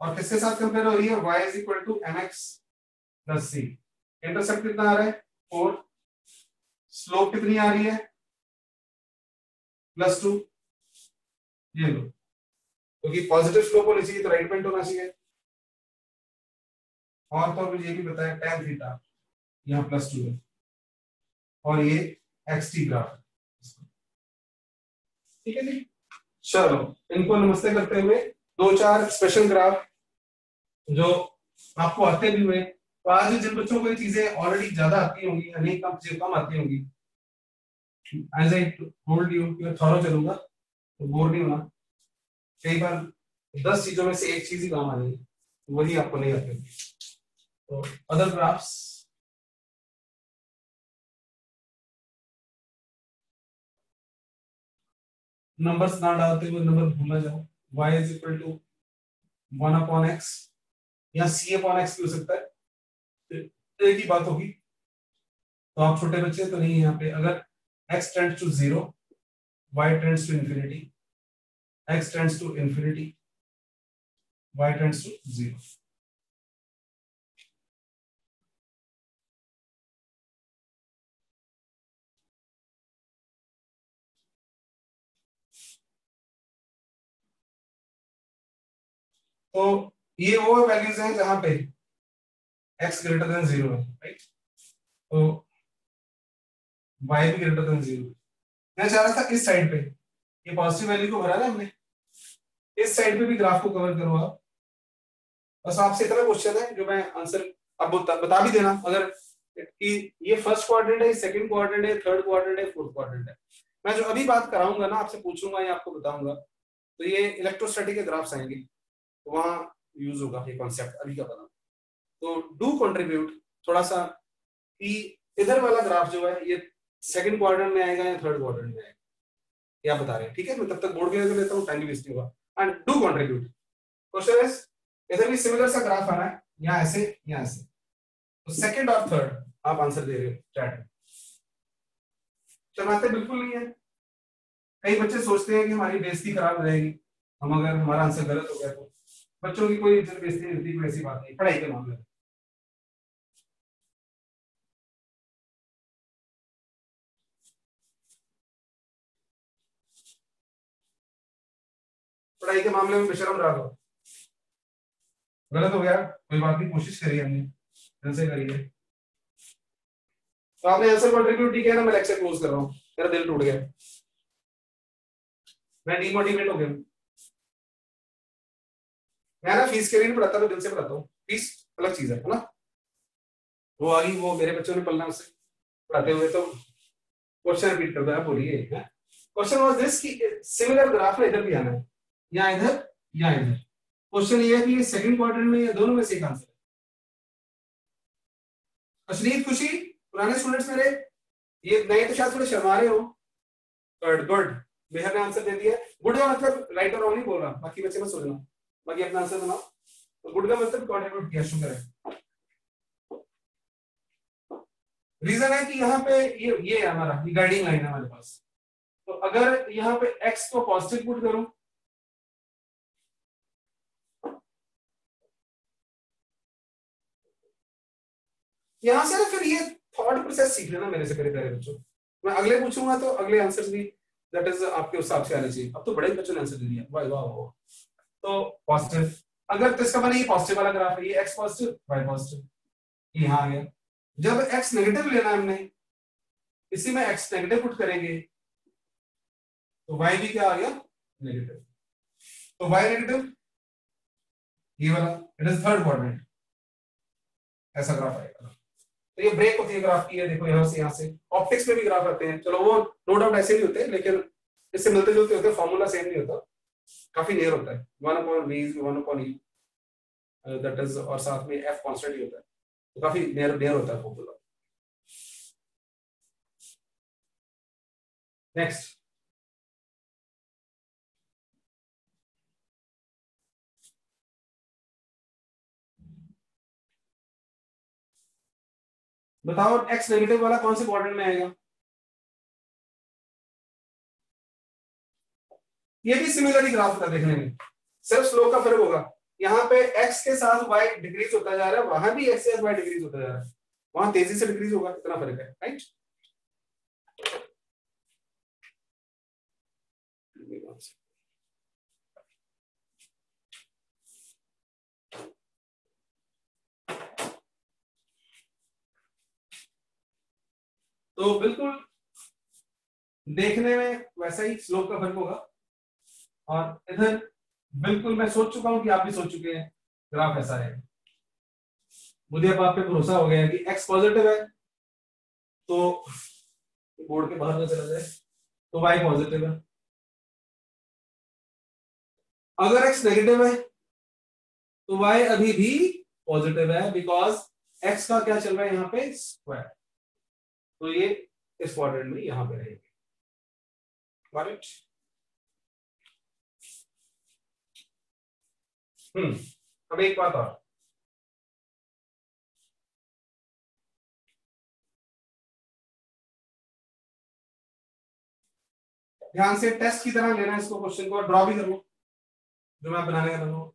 और किसके साथ कंपेयर हो रही है? y is equal to mx plus C. Intercept कितना आ रहा है? 4। स्लोप कितनी आ रही है? +2। ये लो, क्योंकि पॉजिटिव स्लोप होनी चाहिए तो राइट पॉइंट होना चाहिए। और तो मुझे ये भी बताया tan थीटा यहाँ +2 है और ये xt ग्राफ है, ठीक है जी। चलो इनको नमस्ते करते हुए दो चार स्पेशल ग्राफ जो आपको आते भी हुए, तो आज जिन बच्चों को ये चीजें ऑलरेडी ज्यादा आती होंगी, अनेक कम चीजें कम आती होंगी, एज आई टोल्ड यू कि मैं थॉरो चलूंगा तो बोर नहीं होना। कई बार 10 चीजों में से एक चीज ही काम आ जाएगी, वही आपको नहीं आती। तो अदर ग्राफ्स, नंबर्स ना डालते हुए नंबर भूलना जाओ। y is equal to 1/x या c/x भी हो सकता है, एक ही बात होगी। तो आप छोटे बच्चे तो नहीं, यहाँ पे अगर x tends to 0, y tends to infinity, x tends to infinity, y tends to 0। तो ये वो वैल्यूज हैं जहां पे x ग्रेटर देन 0 है, राइट? तो y भी ग्रेटर देन 0। मैं चाह रहा था इस साइड पे ये पॉजिटिव वैल्यू को भरा ना हमने, इस साइड पे भी ग्राफ को कवर करो आप। बस आपसे इतना क्वेश्चन है जो मैं आंसर अब बता भी देना, अगर कि ये फर्स्ट क्वाड्रेंट है, सेकंड क्वाड्रेंट है, थर्ड क्वाड्रेंट है, फोर्थ क्वाड्रेंट है। मैं जो अभी बात कराऊंगा ना, आपसे पूछूंगा या आपको बताऊंगा, तो ये इलेक्ट्रोस्टैटिक के ग्राफ्स आएंगे, तो वहां यूज होगा ये कॉन्सेप्ट अभी का बना। तो डू कंट्रीब्यूट थोड़ा सा कि इधर वाला ग्राफ जो है ये सेकंड क्वाड्रेंट में आएगा या थर्ड क्वाड्रेंट में आएगा, क्या बता रहे हैं? ठीक है, मैं तब तक बोर्ड क्लियर कर लेता हूँ, टाइम भी वेस्ट नहीं होगा। And do contribute. Question is, इधर भी सिमिलर सा ग्राफ आना है, यहाँ ऐसे यहाँ ऐसे, तो सेकंड और थर्ड आप आंसर दे रहे हो चैट में। शर्माते बिल्कुल नहीं है। कई बच्चे सोचते हैं कि हमारी बेइज्जती खराब हो जाएगी हम अगर हमारा आंसर गलत हो गया तो। बच्चों की कोई इज्जत बेइज्जती नहीं होती, कोई ऐसी बात नहीं पढ़ाई के मामले में। पढ़ाई के मामले में बेशरम रहा हो, गलत हो गया कोई बात नहीं, कोशिश करी हमने, ढंग से करी है। तो आपने आंसर कंट्रीब्यूट किया ना, मैं लेक्चर क्लोज कर रहा हूँ, मेरा दिल टूट गया, मैं डिमोटिवेट हो गया। मैं ना फीस के लिए नहीं पढ़ाता, मैं दिल से पढ़ाता हूँ, फीस अलग चीज है ना। वो आ गई, वो मेरे बच्चों ने पढ़ना, उससे पढ़ाते हुए तो क्वेश्चन रिपीट करता है, बोलिए। क्वेश्चन वाज दिस कि सिमिलर ग्राफ में इधर भी आना है, या इधर या इधर। क्वेश्चन ये है कि ये सेकंड क्वाड्रेंट में या दोनों में से एक आंसर है। अशरीफ, खुशी, पुराने स्टूडेंट्स मेरे, ये नए तो शायद थोड़े शर्मा रहे हो। गुड गुड, मेहर ने आंसर दे दिया। गुड का मतलब राइट और रॉन्ग नहीं बोल रहा, बाकी बच्चे मत सोचना, बाकी अपना आंसर बनाओ। तो गुड का मतलब कंट्रीब्यूट किया, शुक्र है। रीजन है कि यहाँ पे ये है हमारा, ये गाइडिंग लाइन है हमारे पास। तो अगर यहाँ पे x को पॉजिटिव पुट करूं, यहां से ना फिर ये थॉट प्रोसेस सीख लेना मेरे से, मेरे प्यारे बच्चों। मैं अगले पूछूंगा तो अगले आंसर्स भी दैट इज आपके उस हिसाब से आना चाहिए। अब तो बड़े बच्चों ने आंसर दे दिया, वाह वाह वाह। तो पॉजिटिव, अगर तो इसका माने ये पॉजिटिव वाला ग्राफ है, ये एक्स पॉजिटिव वाई पॉजिटिव, ये यहाँ आ गया। जब एक्स नेगेटिव लेना है हमने, इसी में एक्स नेगेटिव पुट करेंगे तो वाई भी क्या आ गया नेगेटिव, तो वाई नेगेटिव ये वाला, इट इज थर्ड क्वाड्रेंट, ऐसा ग्राफ आएगा। तो ये ब्रेक होती है ग्राफ की, है देखो यहाँ से ऑप्टिक्स में भी ग्राफ आते हैं, चलो वो नो डाउट ऐसे नहीं होते, लेकिन इससे मिलते जुलते होते, फॉर्मूला सेम नहीं होता, काफी नियर होता है, 1/v 1/e, दैट इज, और साथ में f कांस्टेंट ही होता है, तो काफी नियर होता है फॉर्मूला। नेक्स्ट, बताओ x नेगेटिव वाला कौन से क्वाड्रेंट में आएगा? ये भी सिमिलर ही ग्राफ था देखने में, सिर्फ स्लोप का फर्क होगा। यहाँ पे x के साथ y डिक्रीज होता जा रहा है, वहां भी x के साथ y डिक्रीज होता जा रहा है, वहां तेजी से डिक्रीज होगा, इतना फर्क है, राइट। तो बिल्कुल देखने में वैसा ही स्लोप का फर्क होगा, और इधर बिल्कुल मैं सोच चुका हूं कि आप भी सोच चुके हैं, ग्राफ ऐसा है। मुझे अब आप पे भरोसा हो गया है कि x पॉजिटिव है तो बोर्ड के बाहर ना चला जाए, तो y पॉजिटिव है। अगर x नेगेटिव है तो y अभी भी पॉजिटिव है, बिकॉज x का क्या चल रहा है यहाँ पे स्क्वायर, तो ये इस क्वाड्रेंट में यहां पे रहेंगे, राइट। अब एक बात और, ध्यान से टेस्ट की तरह लेना इसको, क्वेश्चन को ड्रॉ भी कर लो जो मैं बनाने का हूं।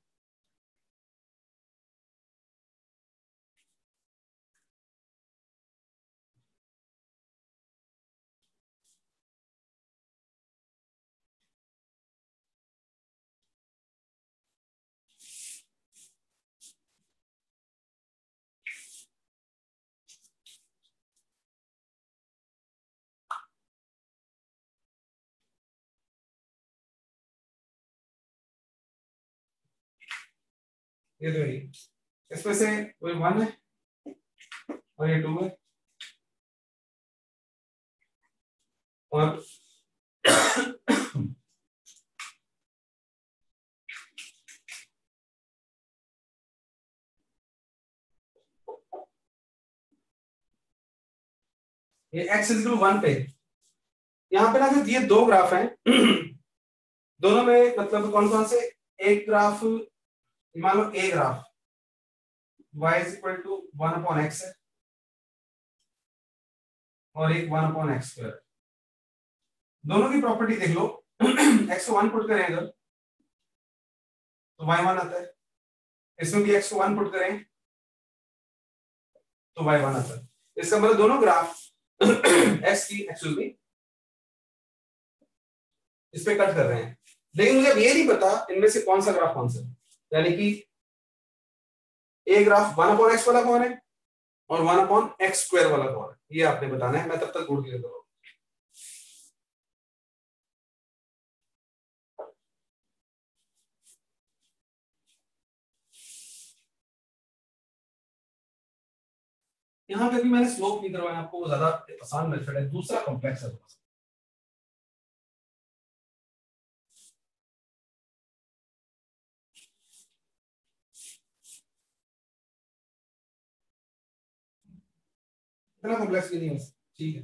ये तो नहीं, इसमें से कोई 1 है और ये 2 है, और ये x इज 1 पे, यहाँ पे ना जो ये दो ग्राफ हैं दोनों में मतलब कौन कौन से, एक ग्राफ मान लो a graph y is equal to 1/x है, और एक 1/x², दोनों की प्रॉपर्टी देख लो x को 1 पुट करें अगर तो y1 आता है, इसमें भी x को 1 पुट करें तो y1 आता है। इसका मतलब दोनों ग्राफ x की एक्चुअली इस पे कट कर रहे हैं, लेकिन मुझे अब ये नहीं पता इनमें से कौन सा ग्राफ कौन सा, यानी कि ए ग्राफ 1/x वाला कौन है और 1/x² वाला कौन है, ये आपने बताना है, मैं तब तक ढूंढ के देता हूं। यहाँ पे भी मैंने स्लोप नहीं करवाया आपको, वो ज्यादा आसान मेथड है, दूसरा कॉम्प्लेक्स है थोड़ा सा। इतना कॉम्प्लेक्स भी नहीं है, ठीक है।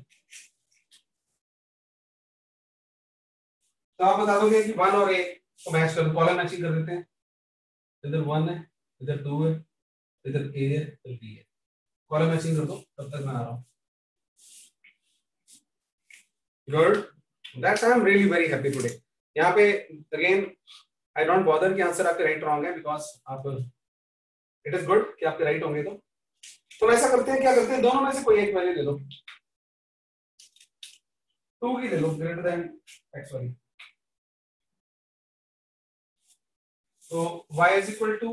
तो आप बता दोगे कि 1 और a को मैच कर, कॉलम मैचिंग कर देते हैं, इधर 1 है, इधर 2 है, इधर a है, इधर b है, कॉलम मैचिंग कर दो, तब तक मैं आ रहा हूँ। Good, that's I am really very happy today. यहाँ पे अगेन आई डोंट बॉदर कि आंसर आपके राइट रॉन्ग है, बिकॉज आप, इट इज गुड कि आपके राइट होंगे। तो ऐसा करते हैं, क्या करते हैं, दोनों में से कोई एक वैल्यू दे दो, 2 की ले लो, ग्रेटर देन एक्स वाली। तो y is equal to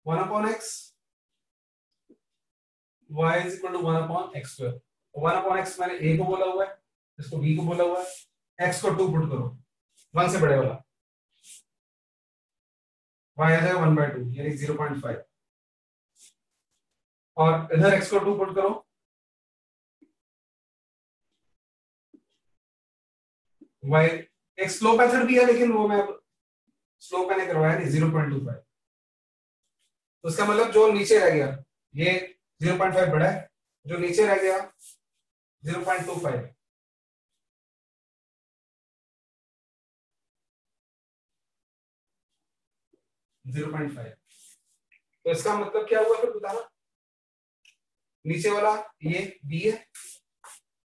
1 upon x, y is equal to 1 upon X square. 1 upon x मैंने a को बोला हुआ है, इसको b को बोला हुआ है, x को 2 पुट करो, 1 से बड़े वाला, y आ जाएगा 1/2 यानी 0.5, और इधर x को 2 पुट करो, y एक स्लो मेथड भी है लेकिन वो मैं स्लो मैंने करवाया नहीं, 0.25। तो उसका मतलब जो नीचे रह गया ये 0.5 बड़ा है, जो नीचे रह गया 0.25। तो इसका मतलब क्या हुआ फिर बताना, नीचे वाला ये b है,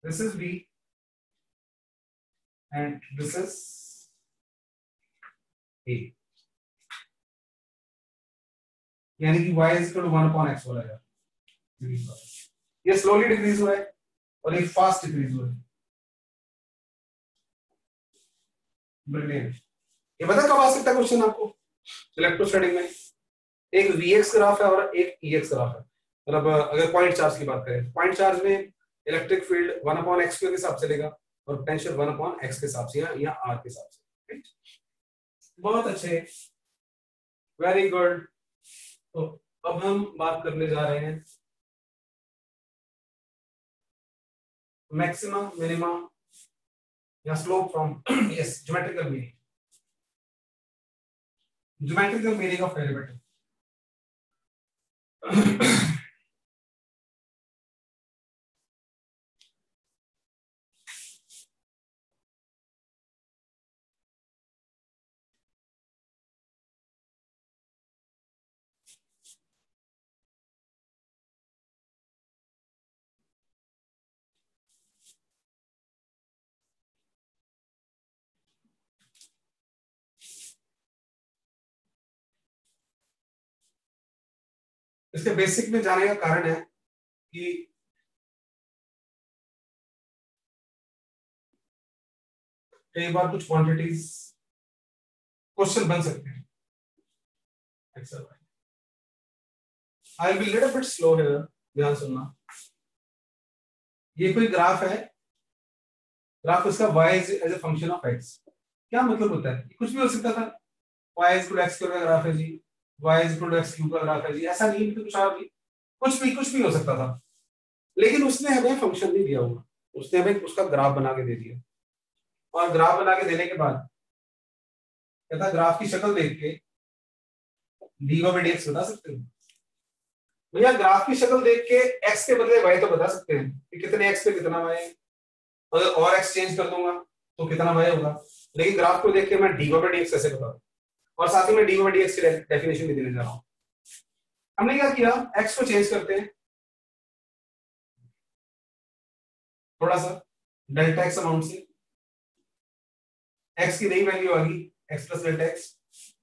this is b and this is a, यानी कि y is equal to 1 upon x हो रहा है। ये स्लोली डिक्रीज हो रहा है और एक फास्ट डिक्रीज हो रहा है। ब्रिलियंट। ये पता कब आ सकता है क्वेश्चन आपको इलेक्ट्रोस्टैटिक में, एक Vx ग्राफ है और एक Ex ग्राफ है। मतलब अगर पॉइंट चार्ज की बात करें, पॉइंट चार्ज में इलेक्ट्रिक फील्ड 1 अपॉन x के हिसाब से लेगा और पोटेंशियल 1 अपॉन x के हिसाब से या r के हिसाब से। बहुत अच्छे, वेरी गुड। तो अब हम बात करने जा रहे हैं मैक्सिमम मिनिमम या slope from yes geometrical meaning, geometrical meaning of derivative. इसके बेसिक में जाने का कारण है कि कई बार कुछ क्वांटिटीज क्वेश्चन बन सकते हैं। I will be little bit slow here, ध्यान सुनना। ये कोई ग्राफ है, ग्राफ उसका y as a function of x। क्या मतलब होता है, कुछ भी हो सकता था, y is equal to x का ग्राफ है जी, y is equal to x cube का ग्राफ है जी, ऐसा नहीं है, कुछ और भी कुछ भी हो सकता था। लेकिन उसने हमें फंक्शन नहीं दिया हुआ, उसने हमें उसका ग्राफ बना के दे दिया, और ग्राफ बना के देने के बाद कहता ग्राफ की शक्ल देख के dx बता सकते हो भैया, ग्राफ की शक्ल देख के x के बदले y तो बता सकते हैं कि कितने x पे कितना y है, अगर और x चेंज कर दूंगा तो कितना y होगा। लेकिन ग्राफ को देख के मैं dx कैसे बताऊं, और साथ ही मैं dx की डेफिनेशन भी देने जा रहा हूं। हमने क्या किया, x को चेंज करते हैं थोड़ा सा डेल्टा x अमाउंट से, x की नई वैल्यू आ गई x plus delta x।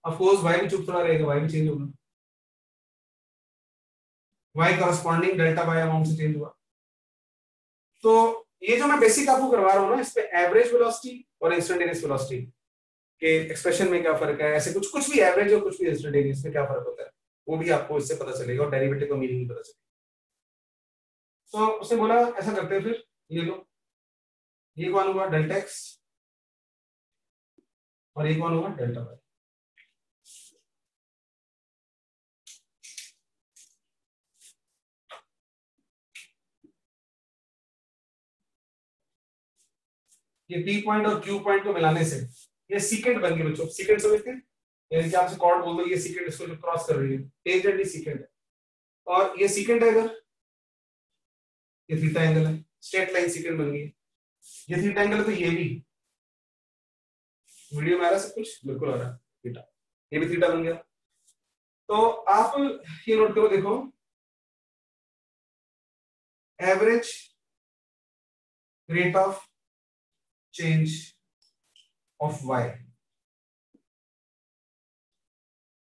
Of course y भी चुप थोड़ा रहेगा, y भी चेंज होगा, y corresponding delta y amount से चेंज हुआ। तो ये जो मैं बेसिक आपको करवा रहा हूं ना, इस पे एवरेज वेलोसिटी और इंस्टेंटेनियस वेलोसिटी के एक्सप्रेशन में क्या फर्क है, ऐसे कुछ भी एवरेज और कुछ भी इंस्टेंटेनियस में क्या फर्क होता है, वो भी आपको इससे पता चलेगा और डेरिवेटिव का मीनिंग भी पता चलेगा। तो उसने बोला ऐसा करते हैं फिर, ये लो, ये कौन हुआ डेल्टा x और ये कौन हुआ डेल्टा y। ये P पॉइंट और Q पॉइंट को मिलाने से ये सीकेंट बन गई बच्चों, सीकेंट समझते हैं, यानी कि आपसे कॉर्ड बोल दो ये सीकेंट इसको जो क्रॉस कर रही है, टेंजेंट सीकेंट है, और ये सीकेंट है, अगर ये थीटा एंगल है, स्ट्रेट लाइन सीकेंट बन गई, ये थीटा एंगल है तो ये भी, वीडियो में आ रहा है सब कुछ, बिल्कुल आ रहा है थीटा, ये भी थीटा बन गया। तो आप ये नोट करो, देखो average rate of change of y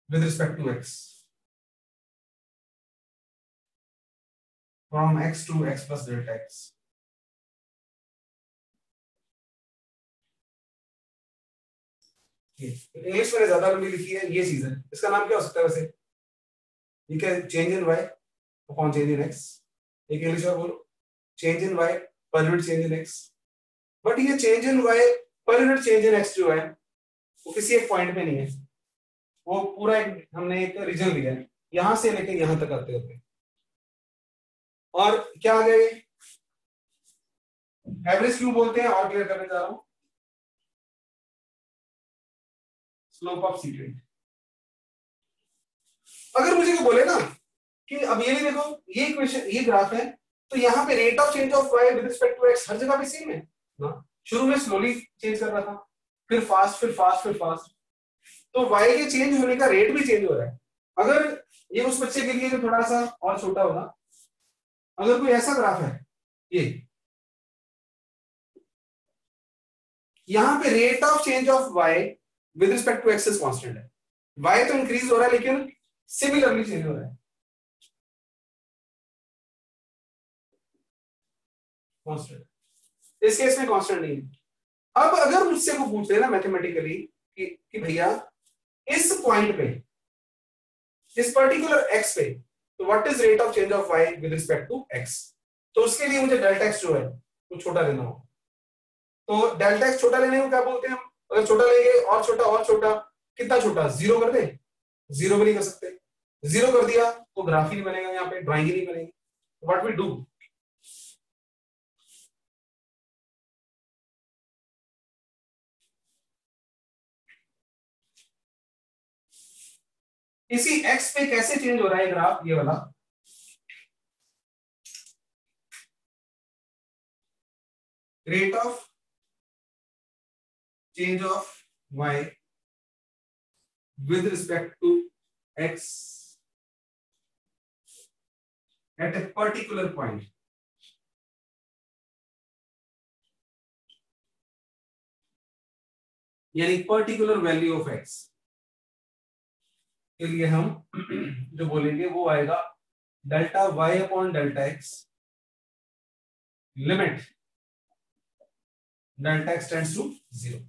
with respect to x from x to x plus delta x English में ज्यादा लंबी लिखी है, ये चीज है। इसका नाम क्या हो सकता है वैसे? ठीक है, change in y upon change in x. एक इंग्लिश में बोलो, चेंज इन वाई पर unit change in x. But ये चेंज इन वाई पर यूनिट चेंज इन एक्स जो है वो किसी एक पॉइंट पे नहीं है, वो पूरा एक हमने एक रीजन लिया है, यहां से लेके यहां तक आते होते। और क्या आ गए, एवरेज क्यों बोलते हैं, और क्लियर करने जा रहा हूं। Slope of secant. अगर मुझे को बोले ना कि अब ये भी देखो, ये इक्वेशन, ये ग्राफ है, तो यहाँ पे rate of change of Y with respect to x हर जगह पे सेम है ना। शुरू में स्लोली चेंज कर रहा था, फिर फास्ट, फिर फास्ट, फिर फास्ट। तो वाई के चेंज होने का रेट भी चेंज हो रहा है। अगर ये उस बच्चे के लिए जो थोड़ा सा और छोटा होगा, अगर कोई ऐसा ग्राफ है, ये यहाँ पे rate of change of Y with respect to X is constant है। वाई तो इंक्रीज हो रहा है लेकिन सिमिलरली चेंज हो रहा है, कांस्टेंट। इस केस में कांस्टेंट नहीं है। अब अगर मुझसे को पूछते हैं ना मैथमेटिकली कि भैया इस पॉइंट पे, इस पर्टिकुलर एक्स पे, तो what is rate of change of Y with respect to X, तो उसके लिए मुझे डेल्टा एक्स जो है वो छोटा लेना होगा। तो डेल्टा एक्स छोटा लेने को क्या बोलते हैं हम? अगर छोटा लेंगे और छोटा और छोटा, कितना छोटा, जीरो कर दे? जीरो भी नहीं कर सकते। जीरो कर दिया तो ग्राफ ही नहीं बनेगा, यहाँ पे ड्राइंग ही नहीं बनेगी। व्हाट वी डू, इसी एक्स पे कैसे चेंज हो रहा है ग्राफ, ये वाला rate of change of Y with respect to X at a particular point. यानी पर्टिकुलर वैल्यू ऑफ एक्स के लिए हम जो बोलेंगे वो आएगा delta Y upon delta X limit delta X tends to zero.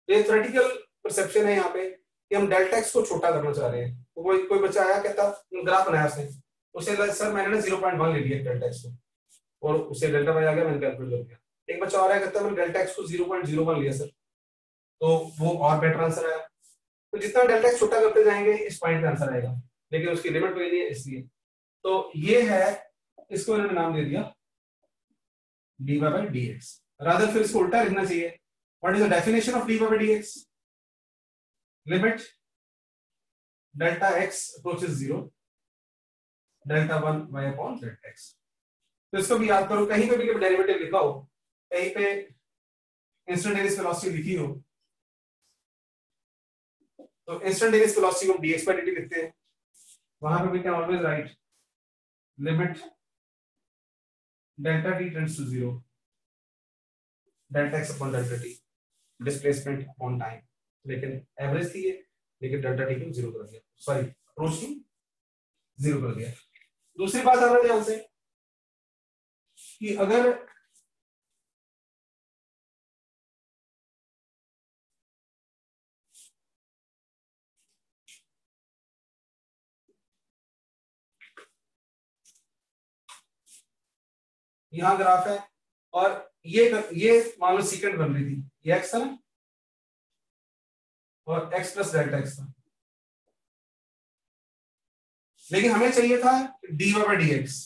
ये थ्योरेटिकल परसेप्शन है यहाँ पे कि हम डेल्टा एक्स को छोटा करना चाह रहे हैं। तो कोई बच्चा आया कहता, ग्राफ बनाया उसने, उसे सर मैंने ना 0.1 ले लिया डेल्टा एक्स को, और उसे डेल्टा वाई आ गया, मैंने कैलकुलेट कर दिया। एक बच्चा और आया कहता मैंने डेल्टा एक्स को 0.01 लिया सर, तो वो और बेटर आंसर आया। तो जितना डेल्टा एक्स छोटा करते जाएंगे इस पॉइंट पे आंसर आएगा, लेकिन उसकी लिमिट कोई नहीं है इसलिए। तो ये है, इसको इन्होंने नाम दे दिया dy by dx। रादर फिर इसको उल्टा लिखना चाहिए, what is the definition of dy by dx, limit delta x approaches 0 delta 1 y upon delta x। तो इसको भी याद करो, कहीं पे भी डेरिवेटिव लिखा हो, कहीं पे इंस्टेंटेनियस वेलोसिटी लिखी हो, तो इंस्टेंटेनियस वेलोसिटी को dx by dt लिखते हैं, वहां पे we can always write limit delta t tends to 0 delta x upon delta t displacement upon time. लेकिन एवरेज थी ये, लेकिन डेल्टा t को 0 कर दिया, सॉरी अप्रोच टू 0 कर दिया। दूसरी बात आना ध्यान से कि अगर यहां ग्राफ है और ये मान लो सीकेंट बन रही थी, ये एक्स था ना और एक्स प्लस डेल्टा एक्स था, लेकिन हमें चाहिए था dy by dx।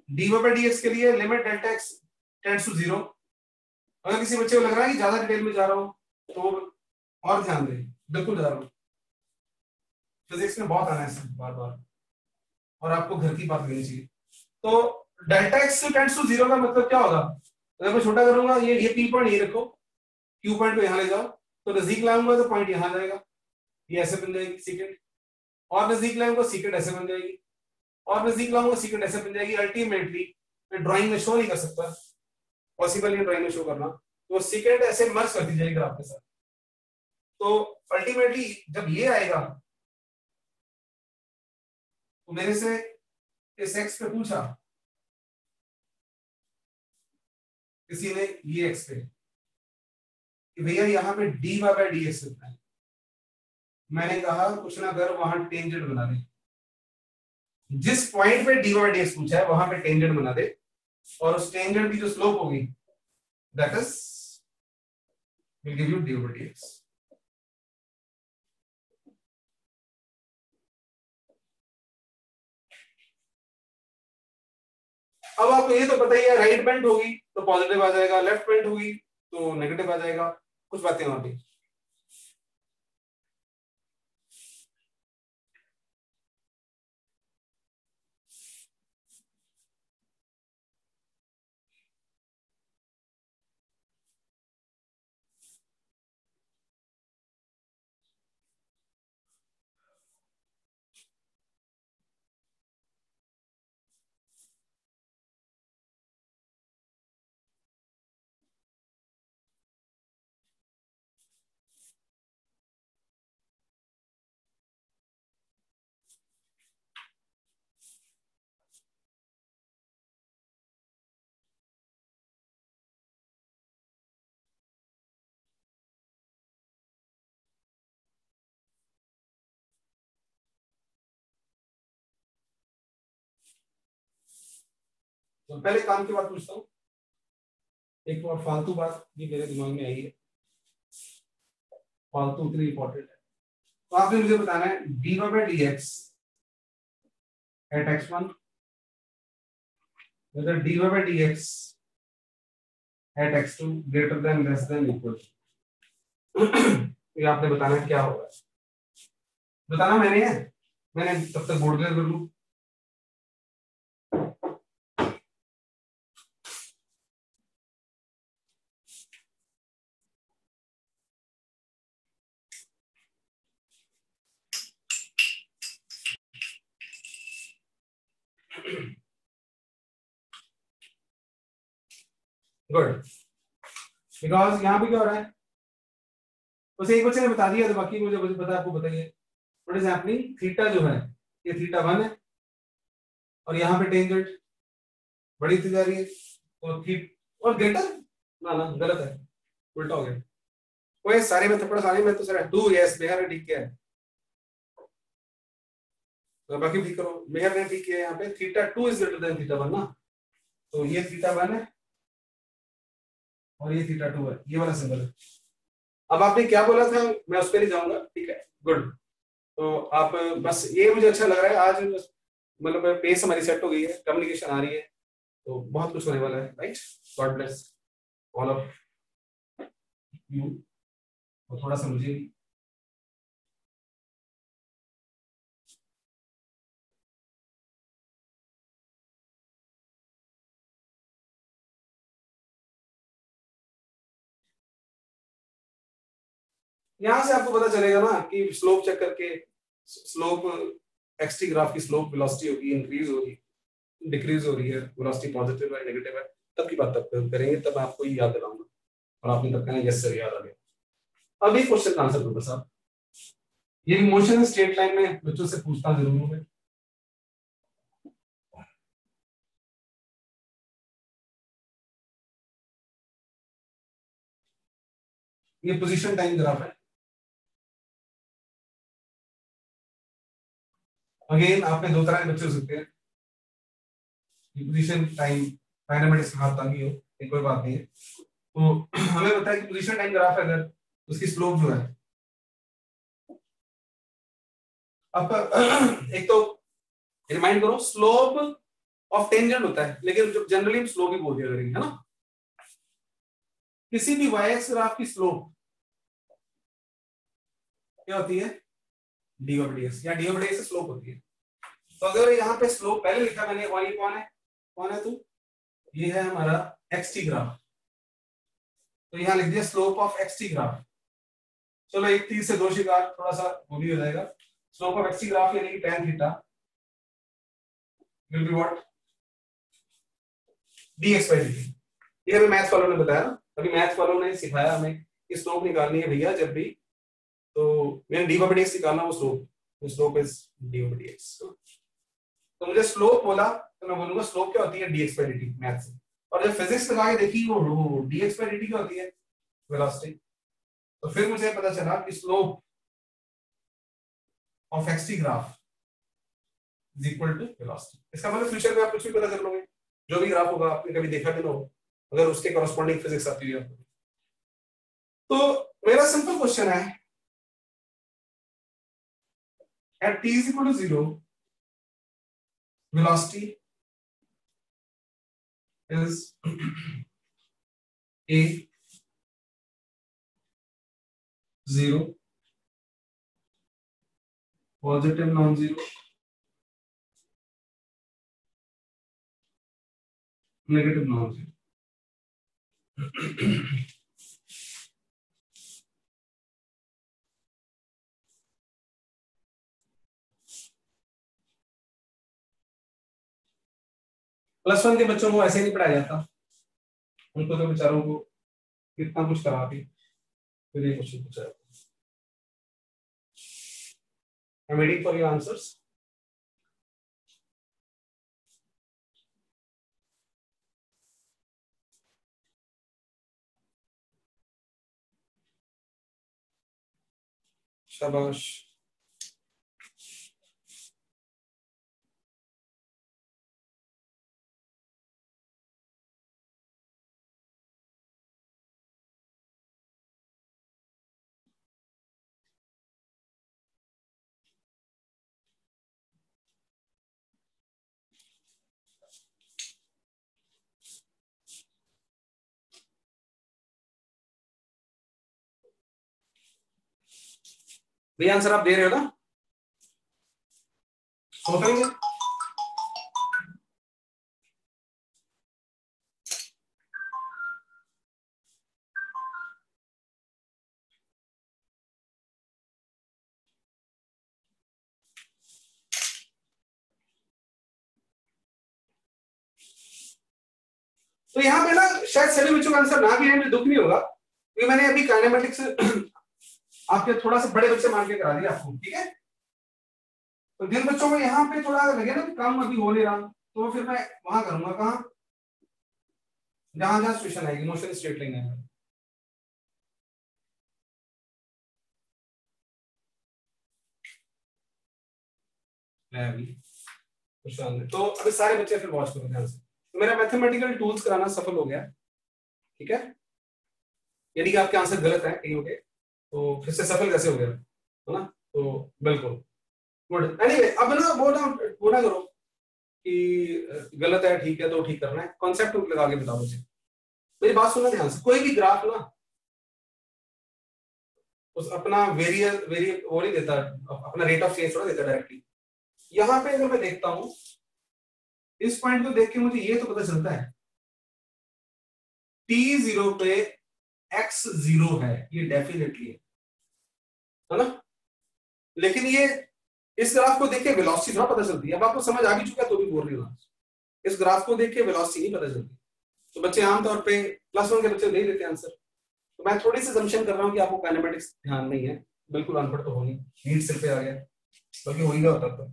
dy by dx के लिए limit delta X tends to 0। अगर किसी बच्चे को लग रहा है कि ज्यादा डिटेल में जा रहा हूं तो और ध्यान दें, बिल्कुल जा रहा हूं, फिजिक्स में बहुत आना है बार बार, और आपको घर की बात लेनी चाहिए। तो डेल्टा एक्स टेंड्स टू 0 का मतलब क्या होगा, अगर मैं छोटा करूंगा, ये पी पॉइंट ये रखो, क्यू पॉइंट को यहां ले जाओ, तो नजदीक लाऊंगा तो पॉइंट यहां जाएगा, ये ऐसे बन जाएगी सीकेंट, और नजदीक लाऊंगा सीकेंट ऐसे बन जाएगी, और नजदीक लाऊंगा सीकेंट ऐसे बन जाएगी। अल्टीमेटली मैं ड्राइंग में शो नहीं कर सकता, पॉसिबल नहीं ड्राइंग में शो करना, तो सीकेंट ऐसे मर्ज कर दी जाएगी ग्राफ के साथ। तो अल्टीमेटली जब ये आएगा, तो मेरे से इस एक्स पे पूछा किसी ने, ये एक्स पे, कि भैया यहाँ पे dy बाय dx लिखना है, मैंने कहा कुछ ना कर वहां टेंजेंट बना दे, जिस पॉइंट पे dy बाय dx पूछा है वहां पे टेंजेंट बना दे, और उस टेंजेंट की जो स्लोप होगी that is will give you dy by dx। अब आपको ये तो पता ही है, राइट बेंड होगी तो पॉजिटिव आ जाएगा, लेफ्ट बेंड होगी तो नेगेटिव आ जाएगा, कुछ बातें और भी। तो पहले काम की बात पूछता हूँ, एक और फालतू बात ये मेरे दिमाग में आई है, फालतू इतनी इंपॉर्टेंट है। तो आपने मुझे बताना है dy by dx at x1 whether dy by dx at x2 greater than less than equal. ये आपने बताना है क्या होगा, बताना मैंने है, मैंने तब तक बोर्ड क्लियर कर लूं। गुड, बिकॉज यहाँ पे क्या हो रहा है, बस एक बच्चे ने बता दिया तो बाकी मुझे पता, आपको बताइए व्हाट इज हैपनिंग। थीटा जो है ये थीटा 1 है, और यहाँ पे टेंजेंट बड़ी थी जा रही है, तो थीट और ग्रेटर ना गलत है, उल्टा हो गया। वो ये सारे में थप्पड़ खाने में तो सर टू यस मेहर ने ठीक किया है, तो बाकी ठीक करो। मेहर ने ठीक किया है यहाँ पे, theta 2 is greater than theta 1 ना, तो ये थीटा 1 है और ये थीटा 2 है, ये वाला सिंबल है। अब आपने क्या बोला था मैं उस पर नहीं जाऊंगा, ठीक है गुड। तो आप बस ये मुझे अच्छा लग रहा है आज, मतलब पेस हमारी सेट हो गई है, कम्युनिकेशन आ रही है, तो बहुत कुछ होने वाला है, right. God bless all of you, और थोड़ा समझिए। यहां से आपको पता चलेगा ना कि स्लोप चेक करके, स्लोप एक्सटी ग्राफ की स्लोप वेलोसिटी होगी, इंक्रीज हो रही है डिक्रीज हो रही है, वेलोसिटी पॉजिटिव है नेगेटिव है, तब की बात तब करेंगे, तब आपको ये याद दिलाऊंगा और आपने तब कहना यस सर याद आ गया। अब ये क्वेश्चन का आंसर दो बस आप, ये मोशन स्ट्रेट लाइन में बच्चों से पूछता जरूर हूं मैं। ये पोजीशन टाइम ग्राफ है, अगेन आपने दो तरह के बच्चे हो सकते हैं, पोजीशन टाइम काइनेमेटिक्स हाथ ताकि हो, ये कोई बात नहीं है। तो हमें पता है कि पोजीशन टाइम ग्राफ है अगर, उसकी स्लोप जो है, अब एक तो रिमाइंड करो स्लोप ऑफ टेंजेंट होता है, लेकिन जो जनरली हम स्लोप ही बोल दिया करेंगे, है ना। किसी भी वाई एक्स ग्राफ की स्लोप क्या होती है, डी ओवर डी एक्स, या D over D x slope होती है। तो अगर यहाँ पे स्लोप पहले लिखा मैंने, और ये कौन है तू, ये है हमारा एक्स टी ग्राफ, तो यहाँ लिख दिया slope of x T graph. चलो एक तीर से दो शिकार, थोड़ा सा वो भी हो जाएगा। Slope of x T graph यानी कि tan theta will be what, dx by dt। ये हमें मैथ्स वालों ने बताया ना, अभी मैथ्स वालों ने सिखाया हमें कि स्लोप निकालनी है भैया जब भी, तो मैंने डी बाय dx निकालना, वो slope is D by dx। तो मुझे स्लोप बोला तो मैं बोलूंगा स्लोप क्या होती है, dx by dt मैथ से। और जब फिजिक्स लगा के देखी वो dx by dt क्या होती है, वेलोसिटी। तो फिर मुझे पता चला कि slope of XT graph is equal to velocity. इसका मतलब फ्यूचर में आप कुछ भी पता कर लोगे, जो भी ग्राफ होगा आपने कभी देखा भी ना हो, अगर उसके कॉरेस्पॉन्डिंग फिजिक्स आती है। तो मेरा सिंपल क्वेश्चन है, eight t is equal to 0 velocity is a 0 positive non-zero negative non-zero। +1 के बच्चों को ऐसे नहीं पढ़ाया जाता, उनको तो बेचारों को कितना कुछ करा के फिर ये क्वेश्चन पूछा जाता है। I'm waiting for your answers. शाबाश। भैया आंसर आप दे रहे हो ना? करेंगे तो यहाँ पे ना शायद सभी बच्चों का आंसर ना भी है, मुझे दुख नहीं होगा, क्योंकि मैंने अभी काइनेमेटिक्स आपके थोड़ा सा बड़े बच्चे मान के करा दिया आपको, ठीक है। तो जिन बच्चों को यहाँ पे थोड़ा लगे ना कि काम अभी हो नहीं रहा, तो फिर मैं वहां करूंगा, कहाँ, जहां जहां सिचुएशन आएगी, मोशन स्ट्रेट लाइन है। तो अभी सारे बच्चे फिर वॉच करो ध्यान से। तो मेरा मैथमेटिकल टूल्स कराना सफल हो गया, ठीक है। यदि आपके आंसर गलत है कहीं के, तो फिर से सफल कैसे हो गया, है ना? तो बिल्कुल गुड। एनीवे अब ना वो ना करो कि गलत है ठीक है तो ठीक करना है, कॉन्सेप्ट लगा के बताओ मुझे। मेरी बात सुनना ध्यान से, कोई भी ग्राफ ना उस अपना वेरिएबल वो नहीं देता, अपना रेट ऑफ चेंज थोड़ा देता डायरेक्टली। यहाँ पे अगर मैं देखता हूं, इस पॉइंट को देख के मुझे ये तो पता चलता है t0 पे x0 है, ये डेफिनेटली है ना? लेकिन ये इस ग्राफ को देख के वेलोसिटी थोड़ा पता चलती है। अब आपको समझ आ भी चुका है तो भी बोल रही हूँ, इस ग्राफ को देख के वेलोसिटी नहीं पता चलती। तो बच्चे आमतौर पे +1 के बच्चे नहीं देते आंसर। तो मैं थोड़ी सी असम्पशन कर रहा हूँ कि आपको काइनेमेटिक्स ध्यान नहीं है, बिल्कुल अनपढ़ तो होगी, नीट सिर पे आ गया, बाकी हो ही गया होता था।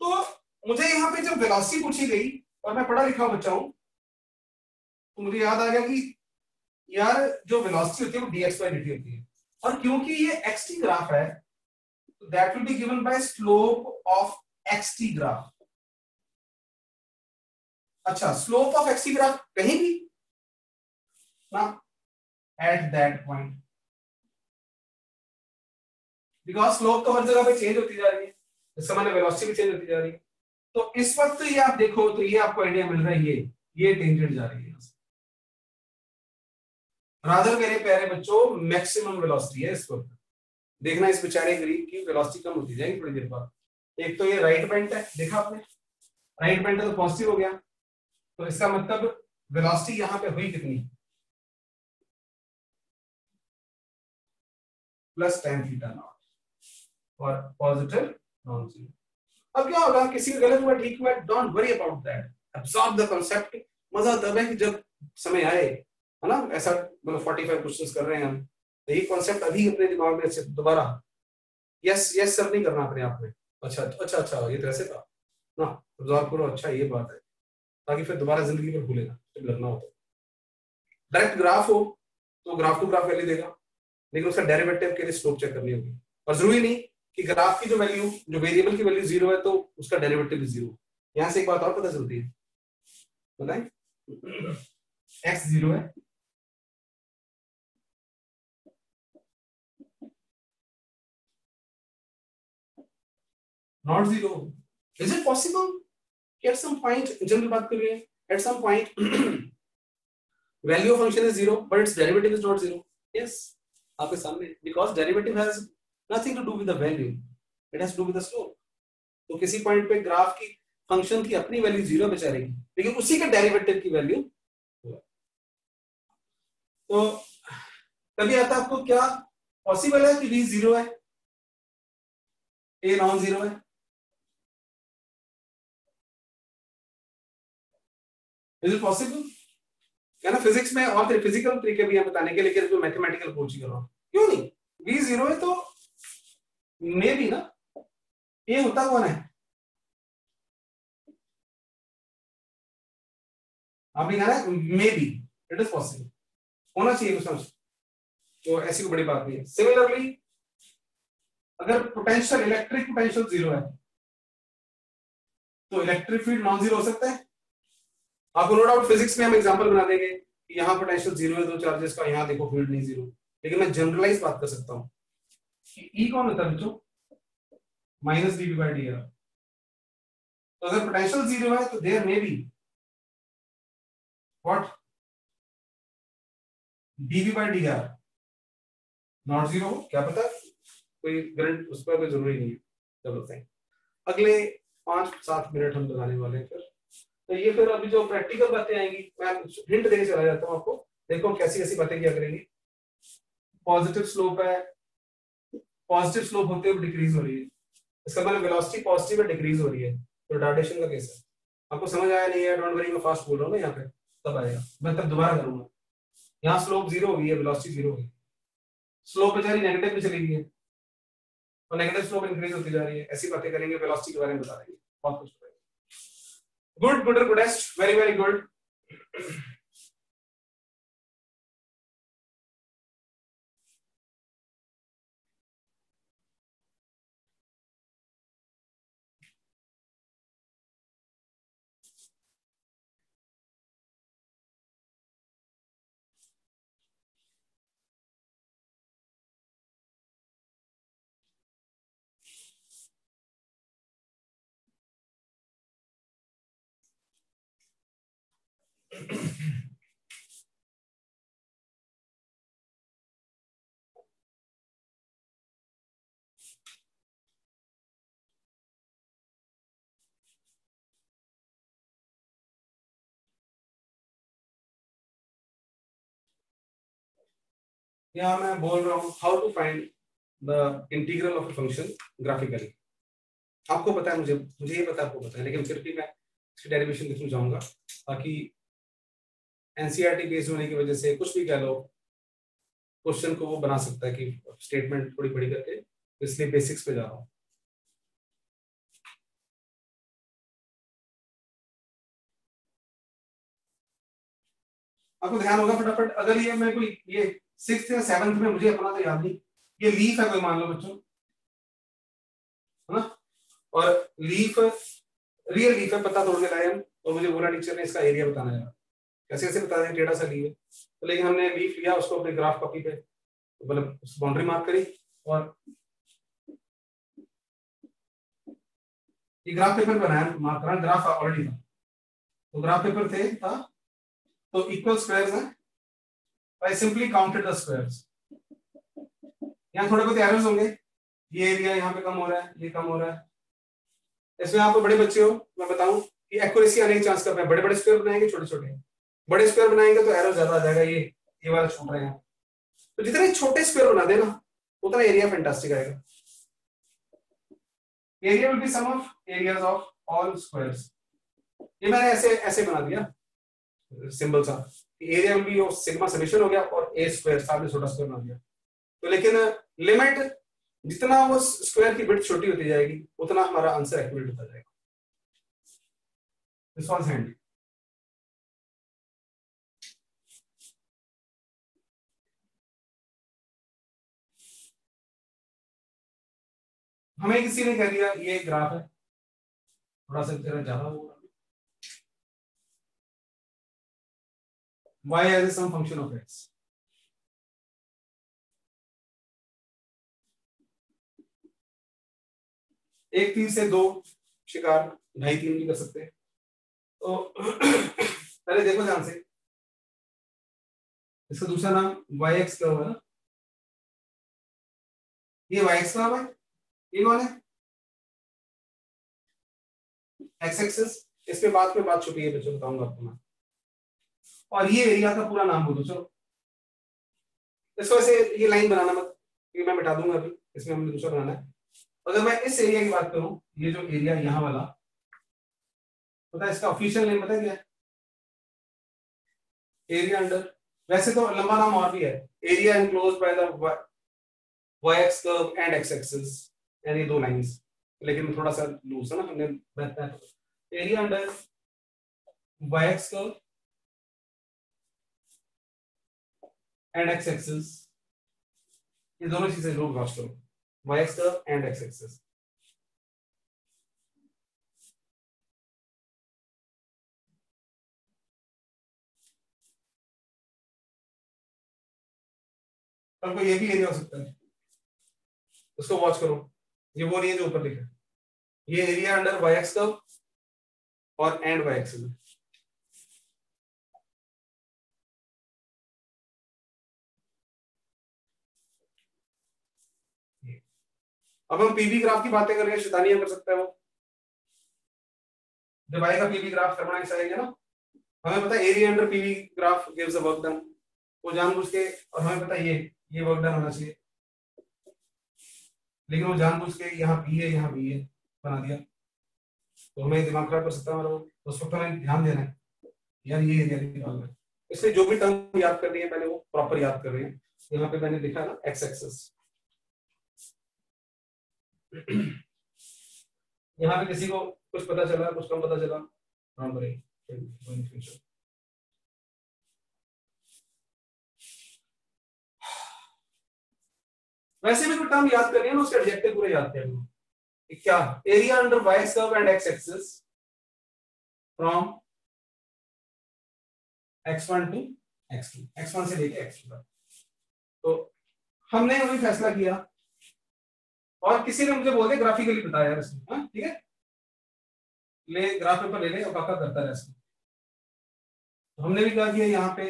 तो मुझे यहाँ पे जब वेलोसिटी पूछी गई और मैं पढ़ा लिखा बच्चा हूं, तो मुझे याद आ गया कि यार जो वेलोसिटी होती है वो dx/dt होती है, और क्योंकि ये xt ग्राफ है, that will be given by slope of xt graph. अच्छा, स्लोप ऑफ xt ग्राफ कहीं भी ना, at that point, because slope तो हर जगह पे चेंज होती जा रही है, इस समय वेलोसिटी भी चेंज होती जा रही है। तो इस वक्त ये आप देखो तो ये आपको आइडिया मिल रहा है, ये टेंजेंट जा रही है यहां से। रादर मेरे प्यारे बच्चों, मैक्सिमम वेलोसिटी है इस वक्त। देखना इस बेचारे ग्रीक की वेलोसिटी कम होती जाएगी थोड़ी देर बाद। एक तो ये राइट बैंड है, देखा आपने, राइट बैंड है तो पॉजिटिव हो गया, तो इसका मतलब वेलोसिटी यहां पे हुई कितनी, +tan थीटा नॉट और पॉजिटिव नॉन जीरो। अब क्या होगा, किसी का गलत हुआ ठीक हुआ, don't worry about that, absorb the concept. मजा तब है कि जब समय आए, है ना, ऐसा मतलब 45 क्वेश्चंस कर रहे हैं हम, तो ये कांसेप्ट अभी अपने दिमाग में अच्छे दोबारा यस यस सर नहीं करना अपने आप में, अच्छा अच्छा अच्छा ये तो ऐसे था ना, अब्सॉर्ब करो, अच्छा ये बात है, ताकि फिर दोबारा जिंदगी में भूलेगा जब लगना हो। तो डायरेक्ट ग्राफ हो तो ग्राफ टू ग्राफ वैल्यू देगा, लेकिन उसका डेरिवेटिव के लिए स्लोप चेक करनी होगी। और जरूरी नहीं कि ग्राफ की जो वैल्यू, जो वेरिएबल की वैल्यू 0 है तो उसका डेरिवेटिव भी 0। यहां से एक बात और पता चलती है, बताएं, x 0 है, नॉट 0। इज इट पॉसिबल कि एट सम पॉइंट, जनरल बात कर रहे हैं, at some point value of function is 0 but its derivative is not 0? Yes, आपके सामने, because derivative has nothing to do with the value, it has to do with the slope। तो किसी point पे graph की function की अपनी value 0 बचा रहेगी, लेकिन उसी के डेरिवेटिव की वैल्यू, तो तभी आता आपको क्या पॉसिबल है कि v 0 है, a नॉन 0 है। Is it possible? है ना, फिजिक्स में और फिजिकल तरीके भी हैं बताने के, लेकिन जो मैथमेटिकल अप्रोच ही कर रहा हूं, क्यों नहीं, v 0 है तो मे भी ना, ये होता कौन है, आपने कहा है may be, it is possible, होना चाहिए कुछ, तो ऐसी कोई बड़ी बात नहीं है। सिमिलरली अगर पोटेंशियल, इलेक्ट्रिक पोटेंशियल 0 है तो इलेक्ट्रिक फील्ड नॉन 0 हो सकता है। आपको नो डाउट फिजिक्स में हम एग्जांपल बना देंगे कि यहाँ पोटेंशियल 0 है दो चार्जेस का, यहाँ देखो फील्ड नहीं 0, लेकिन मैं जनरलाइज बात कर सकता हूँ कि E कौन होता है बच्चों, minus dv by D R. तो अगर पोटेंशियल 0 है तो there may be what, dv by D R not 0, क्या पता, कोई गारंटी उस पर कोई जरूरी नहीं है। चलो सही, अगले 5-7 मिनट हम लगाने वाले हैं फिर, तो ये फिर अभी जो प्रैक्टिकल बातें आएंगी मैं हिंट देके चला जाता हूँ आपको, देखो कैसी कैसी बातें क्या करेंगी। पॉजिटिव स्लोप है, पॉजिटिव स्लोप होते हुए डिक्रीज हो रही है, इसका मतलब वेलोसिटी पॉजिटिव में डिक्रीज हो रही है, तो रिटार्डेशन का केस है। आपको समझ आया नहीं है, डोंट वरी, मैं फास्ट बोल रहा हूँ ना यहाँ पे, तब आएगा, मैं तब दोबारा करूंगा। यहाँ स्लोप 0 हुई है, वेलोसिटी 0 हुई, स्लोप बेचारी नेगेटिव में चली गई है और नेगेटिव स्लोप इंक्रीज होती जा रही है, ऐसी बातें करेंगे, वेलोसिटी के बारे में बता देंगे, बहुत कुछ बताएंगे। Good, good, goodest, very very good. यहाँ मैं बोल रहा हूँ how to find the integral of a function graphically. आपको पता है, मुझे मुझे ये पता है, आपको पता है, लेकिन फिर भी मैं इसकी डेरिवेशन लिखना चाहूंगा ताकि एनसीईआरटी बेस्ड होने की वजह से कुछ भी कह लो, क्वेश्चन को वो बना सकता है कि स्टेटमेंट थोड़ी बड़ी करके, इसलिए बेसिक्स पे जा रहा हूँ। आपको ध्यान होगा फटाफट, अगर ये मैं कोई ये 6th या 7th में, मुझे अपना तो याद नहीं, ये लीफ है कोई, मान लो बच्चों, है ना, और लीफ, रियल लीफ है, पत्ता तोड़ के लाए हम, और मुझे बोला टीचर ने इसका एरिया बताना है, कैसे कैसे बता दें, टेढ़ा सा लीफ है, तो लेकिन हमने लीफ लिया, उसको अपने ग्राफ कॉपी पे मतलब बाउंड्री मार्क करी, और ये ग्राफ पेपर बनाया, मार्क करा, ग्राफ ऑलरेडी था, तो ग्राफ पेपर था, तो इक्वल स्क्वायर्स हैं, I simply counted the squares. यहाँ थोड़े बहुत एरर्स होंगे, ये एरिया यहाँ पे कम हो रहा है, ये कम हो रहा है, इसमें आप बड़े बच्चे हो, मैं बताऊं कि एक्यूरेसी आने के चांस कम है, बड़े बड़े स्क्वायर बनाएंगे, छोटे छोटे, बड़े स्क्वायर बनाएंगे तो एरर ज्यादा आ जाएगा, ये वाला छूट रहे हैं, तो जितने छोटे स्क्वायर बना देना उतना एरिया फैंटास्टिक आएगा। Area will be sum of areas of all squares, ये मैंने ऐसे ऐसे बना दिया सिंबल सा, area will be of sigma summation हो गया, और ए स्क्वायर साथ में छोटा स्क्वायर बना दिया, तो लेकिन लिमिट जितना वो स्क्वायर की विड्थ छोटी होती जाएगी उतना हमारा आंसर एक्यूरेट होता जाएगा। This was handy. हमें किसी ने कह दिया ये ग्राफ है, थोड़ा सा तेरा ज्यादा होगा, y as a some function of x। एक तीर से दो शिकार, ढाई तीन भी कर सकते हैं। तो पहले देखो ध्यान से, इसका दूसरा नाम वाई एक्स कर्व है ना, ये वाई एक्स कर्व है, ये कौन है एक्स एक्सिस। इसके बाद में बात छुपी है, बच्चों बताऊंगा आपको मैं। और ये एरिया का पूरा नाम बोलो चलो, इसको ऐसे ये लाइन बनाना मत, ये मैं मिटा दूंगा अभी, इसमें हमने दूसरा बनाना है। अगर मैं इस एरिया की बात करूं, ये जो एरिया यहाँ वाला, पता है इसका ऑफिशियल नेम पता है क्या है? एरिया अंडर, वैसे तो लंबा नाम और भी है, area enclosed by the Y X curve and x axis, यानी दो लाइंस, लेकिन थोड़ा सा लूज है ना, हमने बताया area under Y X curve and x axis, ये दोनों चीजें लो क्रॉस करो, Y X curve and x axis. आपको ये भी एरिया हो सकता है, उसको वॉच करो, ये वो नहीं है जो ऊपर लिखा है, ये area under Y X curve और एंड वाई एक्सिस। अब हम पीवी ग्राफ की बातें कर रहे हैं, शैतानियां कर सकता है वो, जब आएगा पीवी ग्राफ करना ऐसा आएगा ना, हमें पता है area under PV graph gives a work done, वो जानबूझ के, और हमें पता है ये वर्क डन होना चाहिए, लेकिन वो जानबूझ के यहाँ पी है यहाँ बी है बना दिया, तो हमें दिमाग खराब कर सकता है हमारा, तो उस वक्त हमें ध्यान देना है यार, ये एरिया निकालना है। इसलिए जो भी टर्म याद करनी है पहले वो प्रॉपर याद कर रहे हैं। यहाँ पे मैंने लिखा ना एक्स एक्सिस, यहाँ पे किसी को कुछ पता चला, कुछ कम पता चला, हाँ बड़े वैसे भी कोई टर्म याद करनी है ना, उसके एडजेक्टिव पूरे याद करने, क्या area under Y X curve and x axis from x1 to x2, x1 से लेके x2 तक। तो हमने वही फैसला किया, और किसी ने मुझे बोल दिया ग्राफिकली बताया यार इसमें, हाँ ठीक है, ले ग्राफ पेपर ले ले और काका करता रहे इसमें। तो हमने भी कहा कि यहाँ पे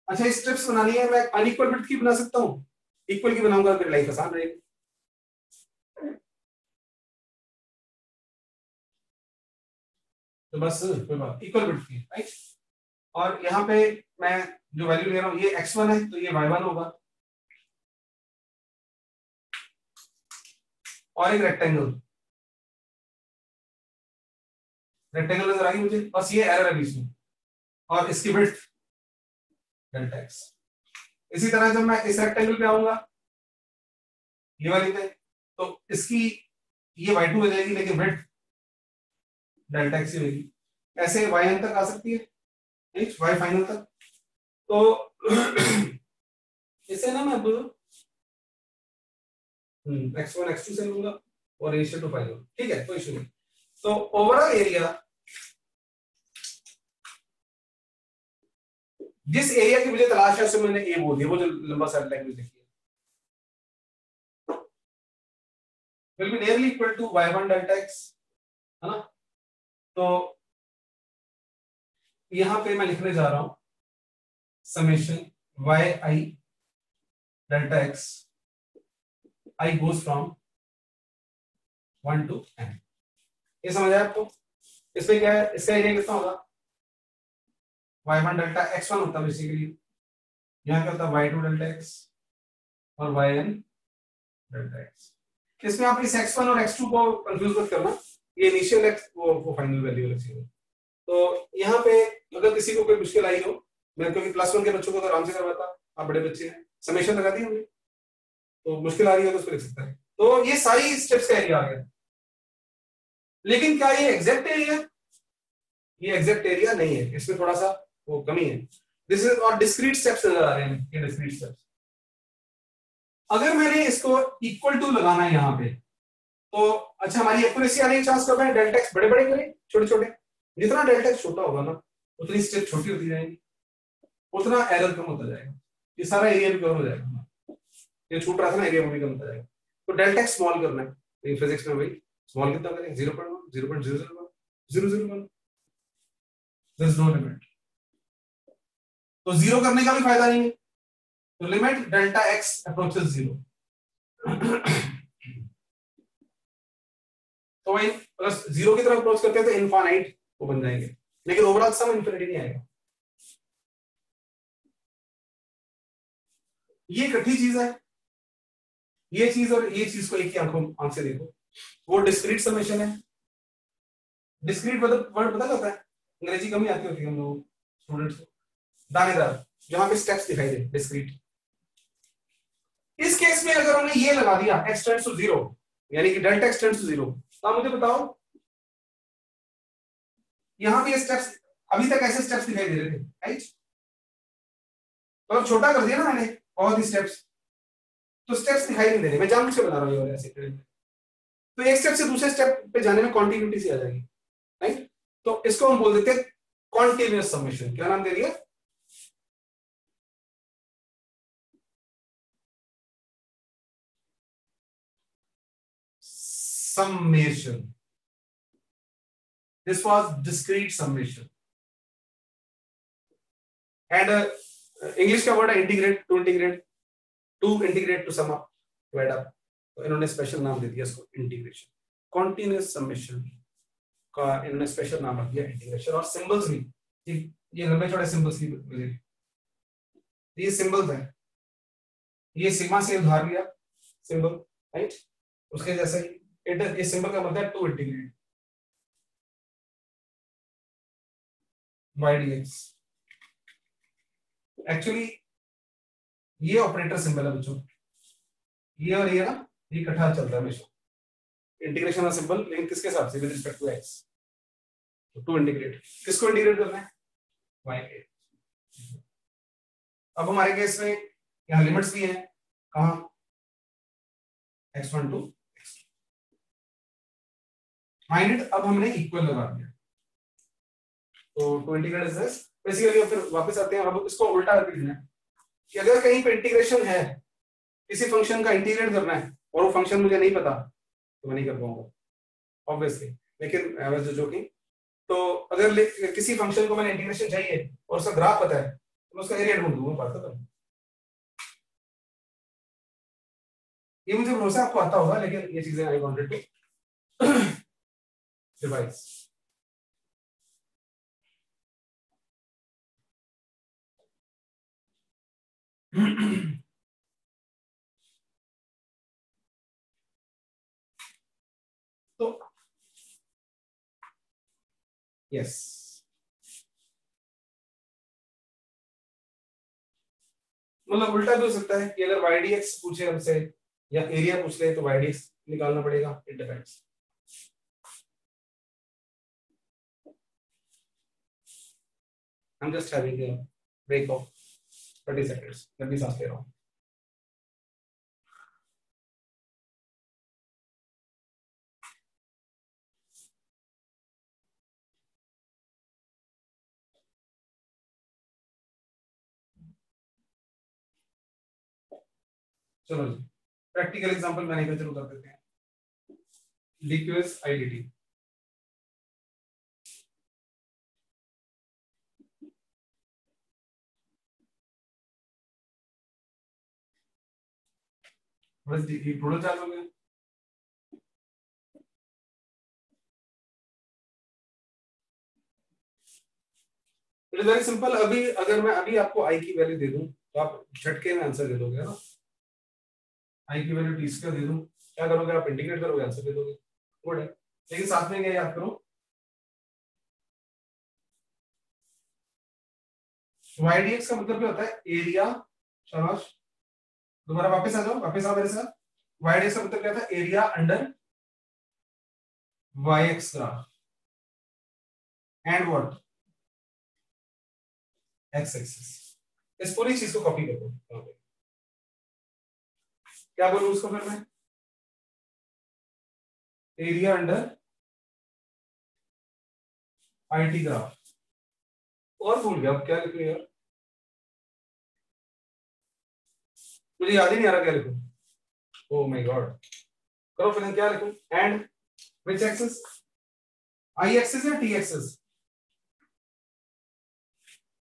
अच्छा स्ट्रिप्स बनानी है, मैं अनइक्वल विड्थ की बना सकता हूँ, इक्वल की बनाऊंगा फिर लाइफ आसान रहेगी। तो बस कोई बात इक्वल विड्थ की, राइट। और यहाँ पे मैं जो वैल्यू ले रहा हूँ ये x1 है, तो ये y1 होगा, और एक रेक्टेंगल, रेक्टेंगल नजर आ गई मुझे, बस ये एरर है बीच में, और इसकी विड्थ डेल्टा x। इसी तरह जब मैं इस रेक्टेंगल पे आऊंगा ये वाली पे, तो इसकी ये y2 हो जाएगी, लेकिन विड्थ डेल्टा x ही होगी। ऐसे yn तक आ सकती है, y फाइनल तक। तो इसे ना मैं x1 x2 से लूंगा और रेशियो टू फाइनल, ठीक है कोई इशू नहीं। तो ओवरऑल एरिया, जिस एरिया की मुझे तलाश है उसे मैंने ए बोल दिया, वो जो लंबा सा लैंग्वेज देखी है, will be nearly equal to y1 delta x, है ना। तो यहां पे मैं लिखने जा रहा हूं summation yi delta x i goes from 1 to n। ये समझ आया आपको? इसमें क्या है, इसका एरिया कितना होगा, y1 डेल्टा x1 होता है बेसिकली, यहाँ क्या होता है y2 डेल्टा x और yn डेल्टा x। इसमें आप इस x1 और x2 को कंफ्यूज मत करना, ये इनिशियल x वो फाइनल वैल्यू अलग से। तो यहाँ पे अगर किसी को कोई मुश्किल आई हो, मैं क्योंकि +1 के बच्चों को तो आराम से करवाता, आप बड़े बच्चे हैं, समेशन लगा दी हमने, तो मुश्किल आ रही है तो उसको लिख सकता है। तो ये सारी स्टेप्स का एरिया आ गया, लेकिन क्या ये एग्जैक्ट एरिया, ये एग्जैक्ट एरिया नहीं है, इसमें थोड़ा सा वो कमी है। दिस इज और डिस्क्रीट स्टेप्स नजर आ रहे हैं, ये डिस्क्रीट स्टेप्स। अगर मैंने इसको इक्वल टू लगाना है यहाँ पे, तो अच्छा हमारी एक्यूरेसी आने की चांस कब है? डेल्टा एक्स बड़े बड़े करें छोटे छोटे, जितना डेल्टा एक्स छोटा होगा ना उतनी स्टेप छोटी होती जाएगी, उतना एरर कम होता जाएगा, ये सारा एरिया भी कम हो जाएगा, ये छूट रहा था ना एरिया वो भी कम होता जाएगा। तो डेल्टा एक्स स्मॉल करना है, तो फिजिक्स में भाई स्मॉल कितना करें? 0.1 0.001 001, देयर इज नो लिमिट। तो जीरो करने का भी फायदा नहीं है, तो limit delta x approaches zero. तो भाई अगर जीरो की तरफ अप्रोच करते हैं तो इनफाइनाइट वो बन जाएंगे, लेकिन ओवरऑल सम इन्फिनिटी नहीं आएगा। ये कठी चीज है, ये चीज और ये चीज को एक ही आंख से देखो, वो डिस्क्रीट समेशन है। डिस्क्रीट मतलब वर्ड पता लगता है, अंग्रेजी कम ही आती होती है हम लोग स्टूडेंट्स को, दानेदार, जहां पे स्टेप्स दिखाई दे, डिस्क्रीट। इस केस में अगर हमने ये लगा दिया x टेंड्स टू 0, यानी कि डेल्टा x टेंड्स टू 0, तो आप मुझे बताओ यहां पे स्टेप्स अभी तक ऐसे स्टेप्स दिखाई दे रहे थे, राइट? तो छोटा कर दिया ना मैंने बहुत ही स्टेप्स, तो स्टेप्स दिखाई नहीं दे रहे, मैं जानबूझ के बना रहा हूं ऐसे। तो एक स्टेप से दूसरे स्टेप पे जाने में कॉन्टिन्यूटी सी आ जाएगी, राइट? तो इसको हम बोल देते हैं कॉन्टिन्यूअस समेशन। क्या नाम दे दिया? summation. This was discrete summation. And English का वर्ड है integrate, to integrate, to sum up, to add up. तो इन्होंने स्पेशल नाम दे दिया इसको इंटीग्रेशन। कॉन्टिन्यूअस समेशन का इन्होंने स्पेशल नाम रख दिया इंटीग्रेशन। और सिंबल्स भी, ये लंबे चौड़े सिंबल्स की मिले, ये सिंबल्स हैं, ये सिग्मा से उधार लिया सिंबल, राइट? उसके जैसे ही ये सिंबल का मतलब है to integrate y dx। Actually ये ऑपरेटर सिंबल है बच्चों, ये और ये ना, ये इकट्ठा चलता है हमेशा, इंटीग्रेशन का सिंबल, लेकिन किसके हिसाब से? With respect to x। To integrate, किसको इंटीग्रेट करना है? y के। अब हमारे केस में यहाँ लिमिट्स भी हैं, कहाँ? x1 to x2 mind. अब हमने इक्वल लगा दिया, तो to integrate is this basically. अब फिर वापस आते हैं, अब इसको उल्टा करके लिखना है कि अगर कहीं पे इंटीग्रेशन है, किसी फंक्शन का इंटीग्रेट करना है और वो फंक्शन मुझे नहीं पता, तो मैं नहीं कर पाऊंगा ऑब्वियसली। लेकिन आई वाज जोकिंग। तो अगर किसी फंक्शन को मैंने इंटीग्रेशन चाहिए और उसका ग्राफ पता है, तो मैं उसका एरिया ढूंढ दूंगा, बात खत्म। ये मुझे भरोसा आपको आता होगा, लेकिन ये चीजें आई वांटेड टू रिवाइज। तो यस, मतलब उल्टा भी हो सकता है कि अगर YDX पूछे हमसे या एरिया पूछ ले, तो YDX निकालना पड़ेगा, it depends. I'm just having a break of 30 seconds, लंबी सांस ले रहा हूँ। चलो जी, प्रैक्टिकल एग्जांपल मैंने इधर शुरू कर देते हैं। dqs idt, बस ये टोटल चार्ज हो गया। It is very simple. अभी अगर मैं अभी आपको आई की वैल्यू दे दूं, तो आप झटके में आंसर दे दोगे, है ना? आई की वैल्यू टी स्क्वायर दे दूं, क्या करोगे आप? इंटीग्रेट करोगे, आंसर दे दोगे, गुड है। लेकिन साथ में क्या याद करो, YDX का मतलब क्या होता है? एरिया। शाबाश, दोबारा वापस आ जाओ, वापस आओ मेरे साथ। YDX का मतलब क्या था? Area under YX graph and what? X axis. इस पूरी चीज को कॉपी कर दो। क्या बोलूं उसको फिर मैं, एरिया अंडर आईटी ग्राफ, और भूल गया अब क्या लिखूं यार, मुझे याद ही नहीं आ रहा क्या लिखूं। ओह माय गॉड, करो फिर क्या लिखूं, and which axis, I axis या T axis,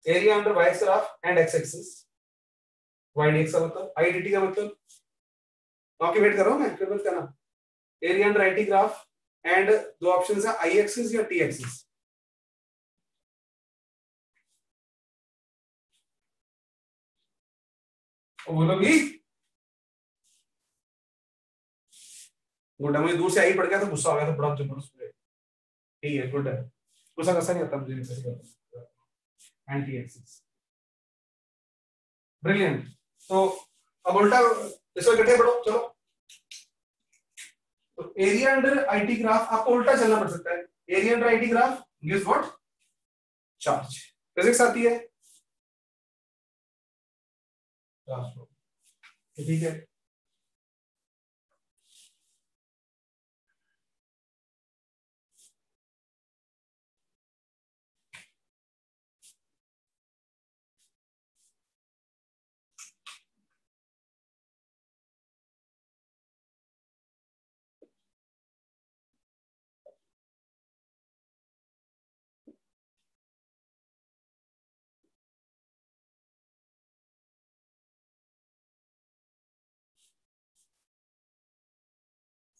area under y graph and x axis, y D x का मतलब, आई डी टी का मतलब, डॉक्यूमेंट कर रहा हूं मैं, फिर मत करना, area under IT graph and दो ऑप्शंस है, आई एक्सिस या टी एक्सिस। बोलोगी गुड है, मुझे दूर से आई पड़ गया तो गुस्सा आ गया था बड़ा जबरदस्त, ठीक है गुड है, गुस्सा कैसा नहीं आता मुझे, एंटी एक्सिस, ब्रिलियंट। तो अब उल्टा इसको इकट्ठे पढ़ो चलो। तो एरिया अंडर आईटी ग्राफ आपको उल्टा चलना पड़ सकता है, area under IT graph gives what, charge, physics आती है, ठीक है।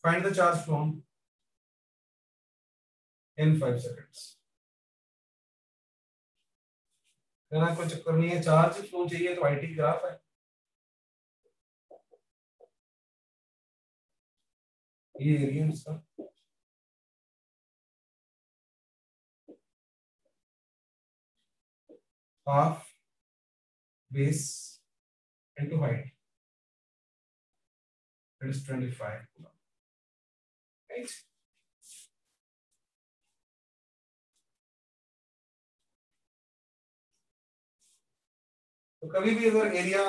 Find the charge flown in 5 seconds। कोई चक्कर नहीं है, चार्ज फ्लो चाहिए तो आईटी ग्राफ है, ये एरिया इसका, half base into height, that is 25, right? तो कभी भी अगर एरिया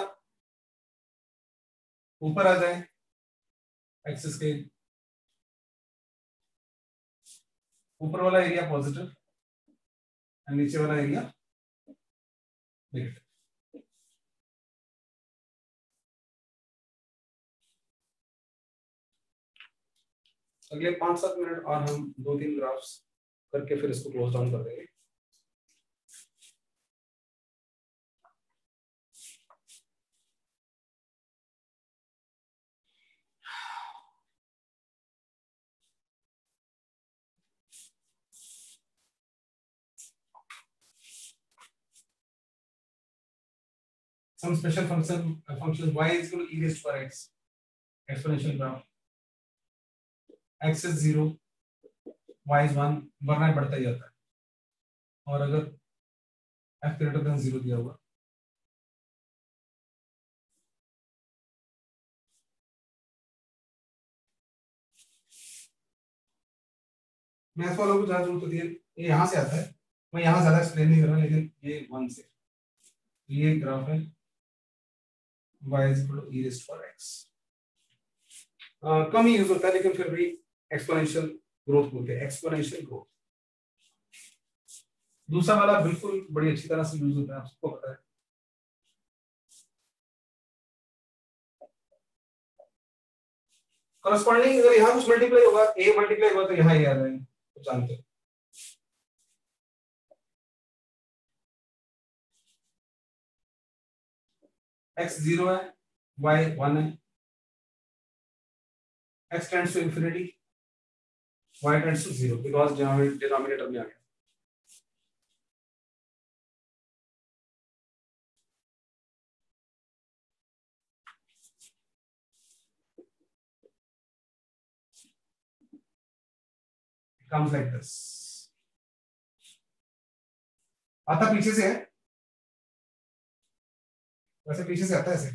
ऊपर आ जाए एक्सिस के, ऊपर वाला एरिया पॉजिटिव और नीचे वाला एरिया नेगेटिव। अगले 5-7 मिनट और हम 2-3 ग्राफ्स करके फिर इसको क्लोज डाउन कर देंगे। Some special functions y is equal to e raised to power x, exponential graph, x is 0, y is 1, बढ़ना बढ़ता ही जाता है, और अगर f greater than 0 दिया हुआ, मैथ वालों को ज्यादा जरूरत होती है, ये यहाँ से आता है, मैं यहाँ ज्यादा एक्सप्लेन नहीं कर रहा, लेकिन ये 1 से, ये ग्राफ है y is equal to e raised to power x, come he use होता है लेकिन फिर भी एक्सपोनेंशियल ग्रोथ बोलते हैं, एक्सपोनेंशियल ग्रोथ। दूसरा वाला बिल्कुल बड़ी अच्छी तरह से यूज होता है, आप सबको पता है। करस्पॉन्डिंग अगर यहाँ कुछ मल्टीप्लाई होगा, a मल्टीप्लाई होगा तो यहाँ ये आ जाएगा, तो जानते हो। x 0 है, y 1 है, x tends to infinity, y tends to 0 because denominator में आ गया। comes like this, आता पीछे से है, वैसे पीछे से आता है ऐसे,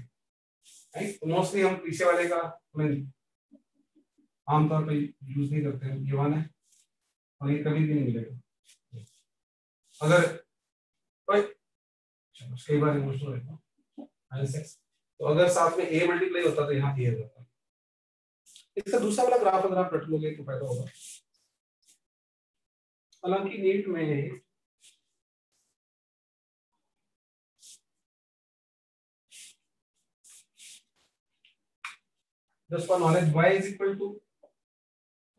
राइट? मोस्टली हम पीछे वाले का आमतौर पर यूज नहीं करते हैं, ये 1 है और ये कभी भी नहीं मिलेगा। अगर कोई कई बार इमोशनल रहता हूँ, तो अगर साथ में a मल्टीप्लाई होता तो यहाँ a आ जाता। इसका दूसरा वाला ग्राफ अगर आप रट लोगे तो फायदा होगा। हालांकि नीट में just for knowledge y is equal to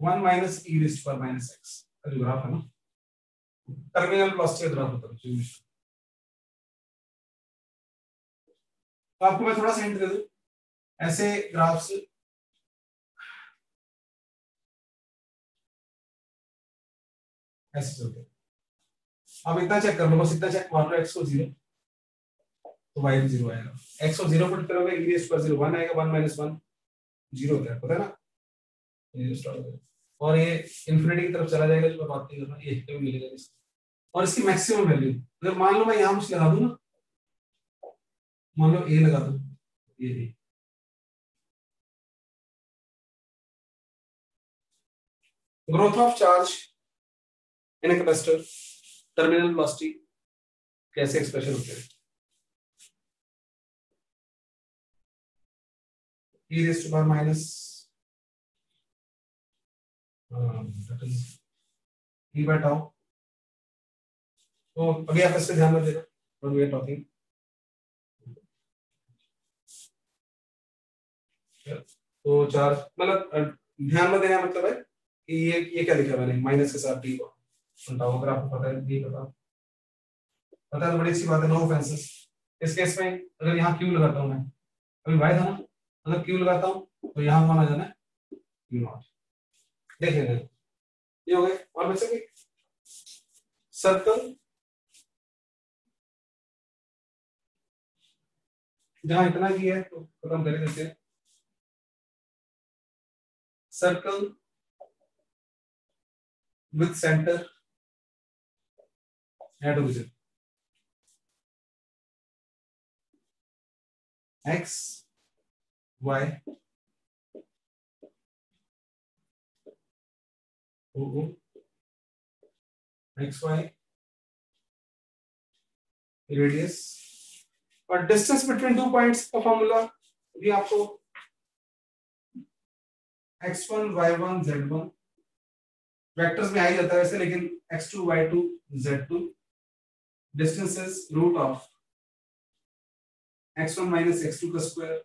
1 minus e raised to power minus x का जो ग्राफ है ना, टर्मिनल वेलोसिटी का ग्राफ होता है। तो आपको मैं थोड़ा सा हिंट दे दूं, ऐसे ग्राफ्स ऐसे चलते हैं। अब इतना चेक कर लो, बस इतना चेक मार लो, x को 0 तो y भी 0 आएगा। x को 0 पुट करोगे e raised to power 0 1 आएगा, 1 minus 1 0 होता है, पता है ना, ये स्टार्ट हो जाएगा और ये इंफिनिटी की तरफ चला जाएगा, जो मैं बात नहीं कर रहा, ये कभी मिलेगा नहीं। और इसकी मैक्सिमम वैल्यू अगर मान लो मैं यहां कुछ लगा दूं ना, मान लो a लगा दूं, ये growth of charge in a capacitor, terminal velocity कैसे एक्सप्रेशन होते हैं, e raised to power minus that is e by tau। तो अभी आप इस पे ध्यान देना व्हेन वी आर टॉकिंग। तो चार्ज मतलब ध्यान में देना मतलब है कि ये क्या लिखा है मैंने माइनस के साथ टी को हटाओ, अगर आपको पता है नहीं पता है तो बड़ी सी बात है, नो ऑफेंसेस। इस केस में अगर यहाँ क्यू लगाता हूँ मैं, अभी वाई था ना, अगर क्यू लगाता हूँ तो यहाँ कौन आ जाना है, क्यू नॉट। देख लेना ये हो गए। और बच्चे की सर्कल जहां इतना किया है तो खत्म कर देते हैं। Circle with centre at origin x y o x y radius और डिस्टेंस बिटवीन टू पॉइंट्स का फॉर्मूला भी आपको x1 y1 z1 वेक्टर्स में आ ही जाता है वैसे, लेकिन x2 y2 z2 distance is root of x1 minus x2 का स्क्वायर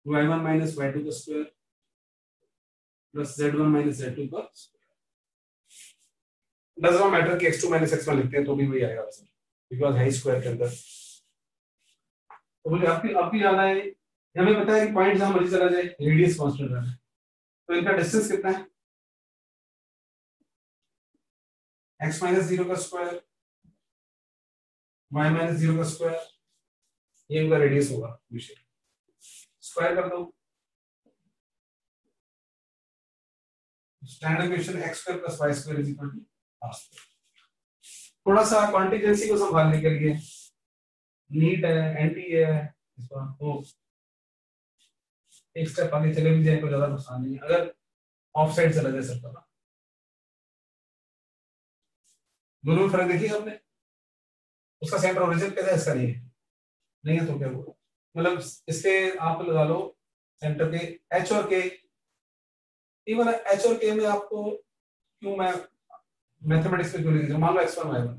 y1 माइनस y2 का square plus z1 minus z2 का स्क्वायर। डज नॉट मैटर कि x2 माइनस x1 लिखते हैं तो भी वही आएगा वैसे, बिकॉज़ है स्क्वायर के अंदर। तो बोले आपकी याद आए, हमें पता है कि पॉइंट जहां मर्जी चला जाए रेडियस कांस्टेंट रहना है, तो इनका डिस्टेंस कितना है, x माइनस 0 का स्क्वायर y माइनस 0 का स्क्वायर, ये इनका रेडियस होगा, विषय स्क्वायर कर दो। Standard equation x square plus y square is equal to r square. थोड़ा सा कॉन्टिजेंसी को संभालने के लिए नीट है एंटी है इसका, तो एक स्टेप आगे चले भी जाए तो ज्यादा नुकसान नहीं है। अगर ऑफ साइड चला जाए सकता था, दोनों में फर्क देखिए आपने, उसका सेंटर ओरिजिन कैसा है, इसका नहीं है तो क्या हुआ, मतलब इसके आप लगा लो सेंटर के h और k, इवन h और k में आपको क्यों मैं मैथमेटिक्स में क्यों लिख रहा हूं, मान लो x1 y1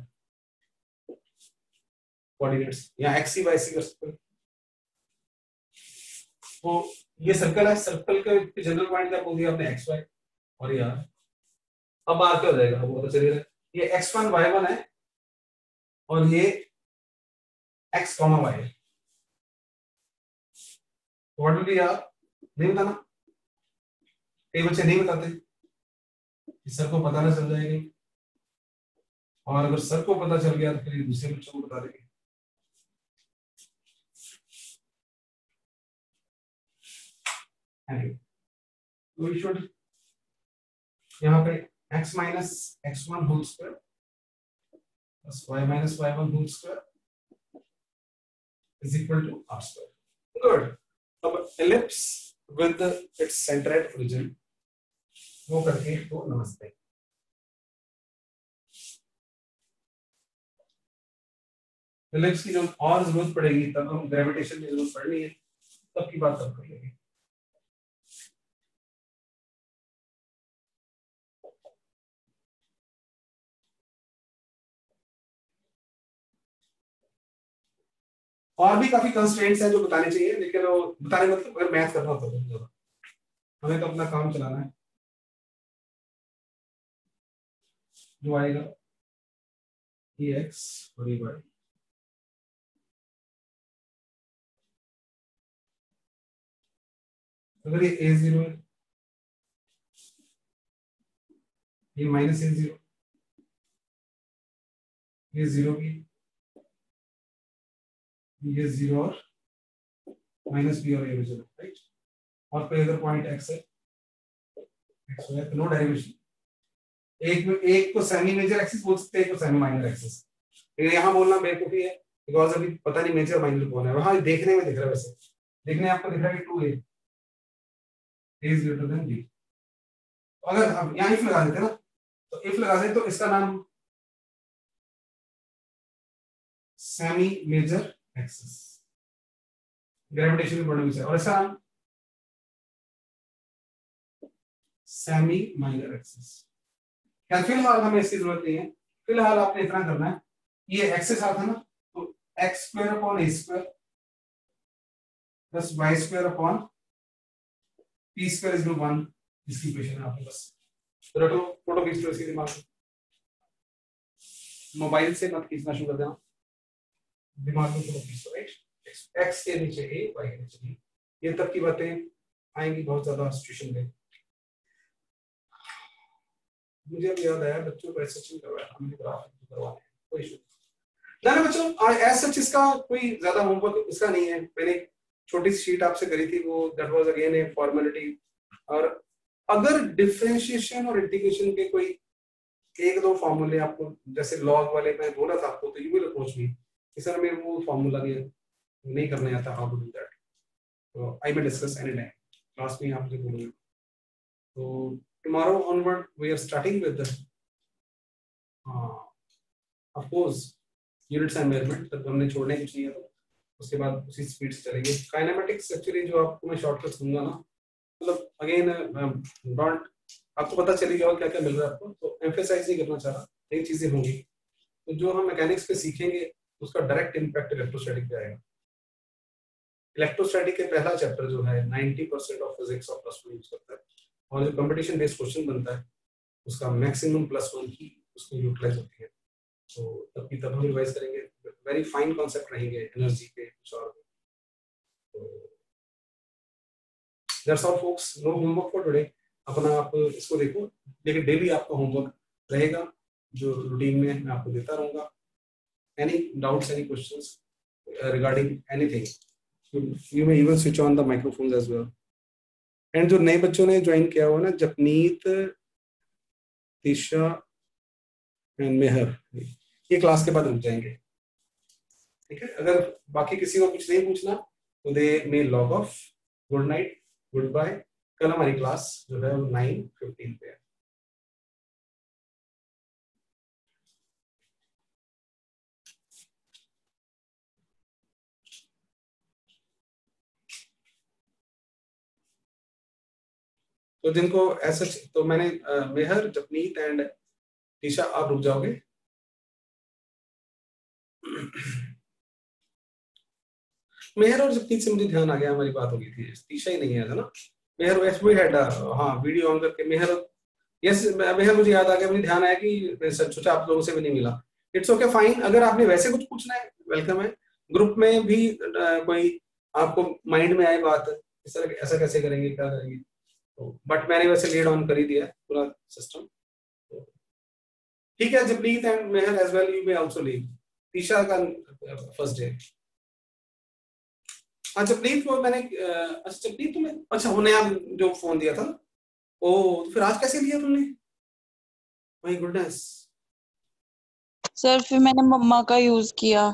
कोऑर्डिनेट्स या xc yc कर सकते हो। तो ये सर्कल है, सर्कल के जनरल पॉइंट क्या बोल दिया आपने xy और ये r। अब r क्या हो जाएगा वो तो चलिए, ये x1 y1 है और ये x y है, व्हाट विल बी r, नहीं बताना, कई बच्चे नहीं बताते, सर को पता ना चल जाएगी, और अगर सर को पता चल गया तो फिर दूसरे बच्चों को बता देंगे। तो वी शुड यहाँ पे x माइनस x1 whole square plus y minus y1 whole square is equal to r square. Good. अब ellipse with its centre at origin वो करके तो नमस्ते। फिलिप्स की जब और जरूरत पड़ेगी तब हम ग्रेविटेशन की जरूरत पड़नी है, तब की बात तब कर लेंगे। और भी काफी कंस्ट्रेंट्स हैं जो बताने चाहिए, लेकिन वो बताने मतलब अगर मैथ करना होता है तो हमें तो अपना काम चलाना है। जो आएगा एक्स और वाई, अगर ये a0 है, ये माइनस a0, ये 0 की, ये 0 और माइनस b और a में, राइट। और कोई अगर पॉइंट x है, x है तो नो डेरिवेशन। एक को सेमी मेजर एक्सिस बोल सकते हैं, एक को सेमी माइनर एक्सिस। लेकिन यहाँ बोलना बेवकूफी है, बिकॉज अभी पता नहीं मेजर माइनर कौन है। वहां देखने में दिख रहा है, वैसे देखने आपको दिख रहा है कि 2a is greater than b। अगर हम यहाँ इफ लगा देते ना, तो इफ लगा दें तो इसका नाम semi major axis, gravitational point of view से, और इसका नाम सेमी माइनर एक्सिस। क्या फिलहाल हमें इसकी जरूरत नहीं है, फिलहाल आपने इतना करना है, ये एक्सिस आता ना, तो X square upon A square plus Y square upon P square is 1, इसकी इक्वेशन है आपके पास। रटो, फोटो खींच लो इसके दिमाग में, मोबाइल से मत खींचना शुरू कर देना, दिमाग में फोटो खींच लो, राइट। एक्स के नीचे ए, वाई के नीचे बी, ये तब की बातें आएंगी बहुत ज्यादा सिचुएशन में। मुझे अब याद आया बच्चों को एसएचएम करवाया, हमने करवाया, कोई इशू नहीं ना बच्चों। एज सच इसका कोई ज्यादा होमवर्क इसका नहीं है, मैंने छोटी सी शीट आपसे करी थी, वो that was again A formality. और अगर डिफरेंशिएशन और इंटीग्रेशन के कोई एक दो फॉर्मूले आपको, जैसे लॉग वाले मैं बोला था आपको, तो यू विल अप्रोच मी, इस तरह में वो फॉर्मूला नहीं करने आता, हाउ टू डू दैट, तो I will discuss any time class में आपसे बोलूंगा। तो tomorrow onward we are starting with the of course units and measurement, तब हमने छोड़ने कुछ नहीं है, तो उसके बाद उसी स्पीड से चलेंगे। काइनेमेटिक्स एक्चुअली जो आपको मैं शॉर्टकट दूंगा ना, मतलब अगेन डोंट, आपको पता चली जाओ क्या क्या मिल रहा है आपको, तो एम्फेसाइज नहीं करना चाह रहा, यही चीजें होंगी। तो जो हम मैकेनिक्स पे सीखेंगे उसका डायरेक्ट इम्पैक्ट इलेक्ट्रोस्टैटिक पे आएगा। इलेक्ट्रोस्टैटिक के पहला चैप्टर जो है 90% ऑफ फिजिक्स और प्लस वन यूज करता है, और जो कंपटीशन बेस्ड क्वेश्चन बनता है उसका मैक्सिमम +1 ही उसको यूटिलाइज होती है। तो तब की तब हम रिवाइज करेंगे, वेरी फाइन कॉन्सेप्ट रहेंगे एनर्जी के कुछ और। तो that's all folks, no homework for today, अपना आप इसको देखो, लेकिन डेली आपका होमवर्क रहेगा जो रूटीन में मैं आपको देता रहूंगा। Any doubts, any questions regarding anything, you may even switch on the microphones as well. And जो नए बच्चों ने ज्वाइन किया हुआ ना, जपनीत, तीशा एंड मेहर, ये क्लास के बाद रुक जाएंगे, ठीक है। अगर बाकी किसी को कुछ नहीं पूछना तो they may log off. Good night, good bye. कल हमारी क्लास जो है 9:15 पे है। तो जिनको ऐसा, तो मैंने मेहर, जपनीत एंड टीशा, आप रुक जाओगे। मेहर और जपनीत से मुझे ध्यान आ गया, हमारी बात हो गई थी, टीशा ही नहीं है ना। मेहर वैसे भी हैड, हाँ वीडियो ऑन करके मेहर, यस मेहर मुझे याद आ गया, मुझे ध्यान आया कि सोचा आप लोगों से भी नहीं मिला। इट्स ओके फाइन, अगर आपने वैसे कुछ पूछना है वेलकम है। ग्रुप में भी कोई आपको माइंड में आए बात, इस तरह ऐसा कैसे करेंगे, क्या करेंगे, तो बट मैंने वैसे लीड ऑन कर ही दिया है पूरा सिस्टम, ठीक है। Japneet and Mehar as well, you may also leave. Isha का फर्स्ट डे। अच्छा जपनीत को मैंने, अच्छा जपनीत तुम्हें, अच्छा वो नया जो फोन दिया था, ओ तो फिर आज कैसे लिया तुमने? माय गुडनेस सर, फिर मैंने मम्मा का यूज किया,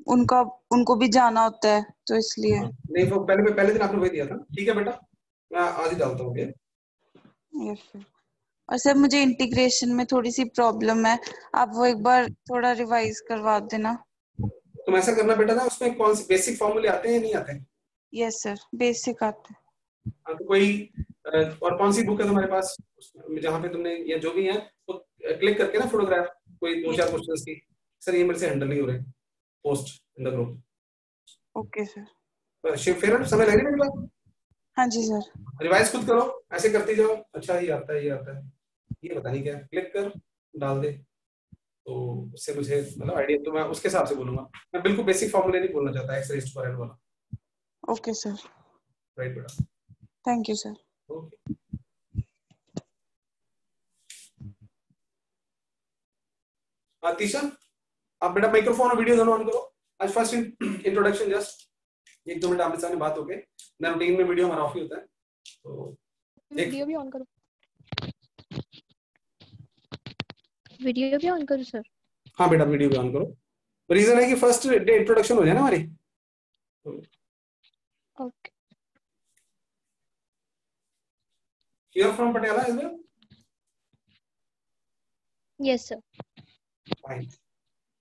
उनको भी जाना होता है तो इसलिए। हाँ, नहीं वो पहले दिन आपने वही दिया था, ठीक है बेटा, मैं आज ही डालता हूँ। Yes sir. और सर मुझे इंटीग्रेशन में थोड़ी सी प्रॉब्लम है, आप वो एक बार थोड़ा रिवाइज करवा देना। तुम ऐसा करना बेटा ना, उसमें कौन से बेसिक फॉर्मूले आते हैं या नहीं आते हैं? यस सर, बेसिक आते हैं। हाँ, तो कोई और कौन सी बुक है तुम्हारे पास जहाँ पे तुमने ये जो भी है तो क्लिक करके ना फोटोग्राफ कोई दो चार क्वेश्चंस की, सर ये मेरे से हैंडल नहीं हो रहे, post in the group. Okay sir. Shiv फेरन समय लगेगा मेरे पास, हाँ जी सर। रिवाइज खुद करो, ऐसे करती जाओ, अच्छा ये आता है ये आता है, ये पता नहीं क्या है, क्लिक कर डाल दे, तो उससे मुझे मतलब आइडिया, तो मैं उसके हिसाब से बोलूंगा। मैं बिल्कुल बेसिक फॉर्मूले नहीं बोलना चाहता, X raise to power n वाला। Okay sir. राइट बेटा, thank you sir. Okay. Tisha, आप बेटा माइक्रोफोन और वीडियो दोनों ऑन करो। आज फर्स्ट इंट्रोडक्शन, जस्ट 1-2 मिनट आमने सामने बात हो गए ना, रूटीन में वीडियो हमारा ऑफ ही होता है, तो वीडियो भी ऑन करो, वीडियो भी ऑन करो सर। हाँ बेटा वीडियो भी ऑन करो। रीजन है कि फर्स्ट डे इंट्रोडक्शन हो जाए ना हमारी। Okay. You are from Patiala is well? Yes sir. Fine.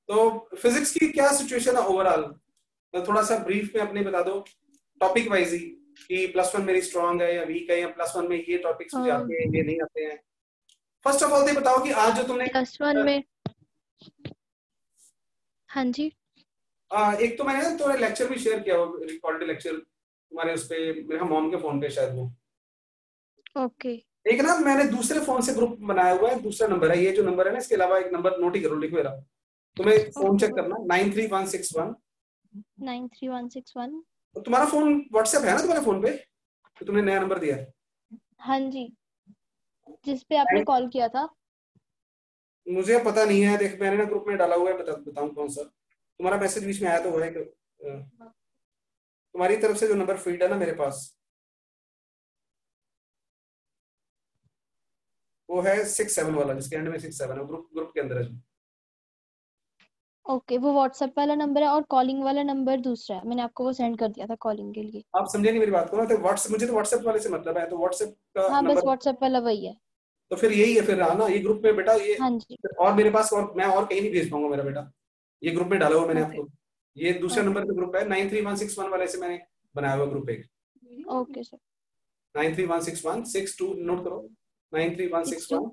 तो फिजिक्स की क्या सिचुएशन है ओवरऑल, तो थोड़ा सा ब्रीफ में अपने बता दो, टॉपिक वाइज ही, कि +1 मेरी स्ट्रांग है या वीक है, या +1 में ये टॉपिक्स मुझे आते हैं ये नहीं आते हैं। फर्स्ट ऑफ ऑल ये बताओ कि आज जो तुमने +1 में, हाँ जी, एक तो मैंने ना तुम्हारा लेक्चर भी शेयर किया, वो रिकॉर्डेड लेक्चर तुम्हारे उस पे, मेरे मोम के फोन पे शायद वो। ओके। एक ना मैंने दूसरे फोन से ग्रुप बनाया हुआ है, दूसरा नंबर है, ये जो नंबर है ना इसके अलावा एक नंबर नोट ही करो, लिखो मेरा, तुम्हें फोन चेक करना 93161। 93161। तो तुम्हारा फोन व्हाट्सएप है ना तुम्हारे फोन पे, तो तुमने नया नंबर दिया है? हाँ जी, जिस पे आपने कॉल किया था। मुझे पता नहीं है, देख मैंने ना ग्रुप में डाला हुआ है, बताऊं कौन सा तुम्हारा मैसेज बीच में आया, तो वो है तुम्हारी तरफ से जो नंबर फीड है ना मेरे पास, वो है 67 वाला, जिसके एंड में 67 है, ग्रुप ग्रुप के अंदर है जो। ओके, वो व्हाट्सएप वाला नंबर है और कॉलिंग वाला नंबर दूसरा है, मैंने आपको वो सेंड कर दिया था कॉलिंग के लिए। आप समझे नहीं मेरी बात को ना, तो व्हाट्सएप, मुझे तो व्हाट्सएप वाले से मतलब है, तो व्हाट्सएप का हाँ, बस नंबर, व्हाट्सएप वाला वही है। तो फिर यही है फिर, ना ये ग्रुप में बेटा ये, हाँ जी। और मेरे पास और मैं और कहीं नहीं भेज पाऊंगा मेरा बेटा, ये ग्रुप में डाला हुआ मैंने ओके। आपको, ये दूसरा ओके। नंबर का ग्रुप है, 93161 वाले से मैंने बनाया हुआ ग्रुप एक। Okay sir. 93161 62, नोट करो, 93161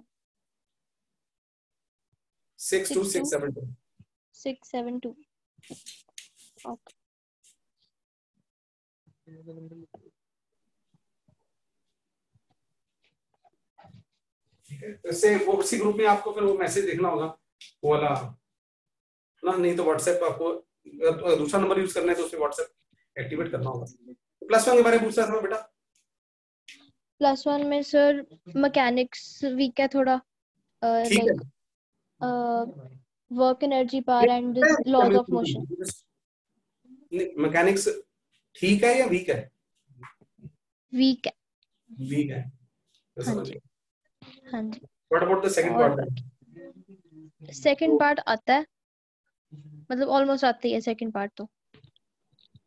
62672। 672। ओके। इससे वो उसी ग्रुप में आपको फिर वो मैसेज देखना होगा, वो वाला ना, नहीं तो व्हाट्सएप आपको अगर दूसरा नंबर यूज करना है तो उसमें व्हाट्सएप एक्टिवेट करना होगा। +1 के बारे में पूछना था बेटा। +1 में सर मैकेनिक्स वीक है थोड़ा, ठीक है, like work energy power and laws of motion. Mechanics ठीक है या वीक है? वीक है। वीक है, तो हाँ समझ जी। गए। हाँ जी। व्हाट अबाउट द सेकंड और पार्ट? सेकंड पार्ट आता है, मतलब ऑलमोस्ट आती है सेकंड पार्ट, तो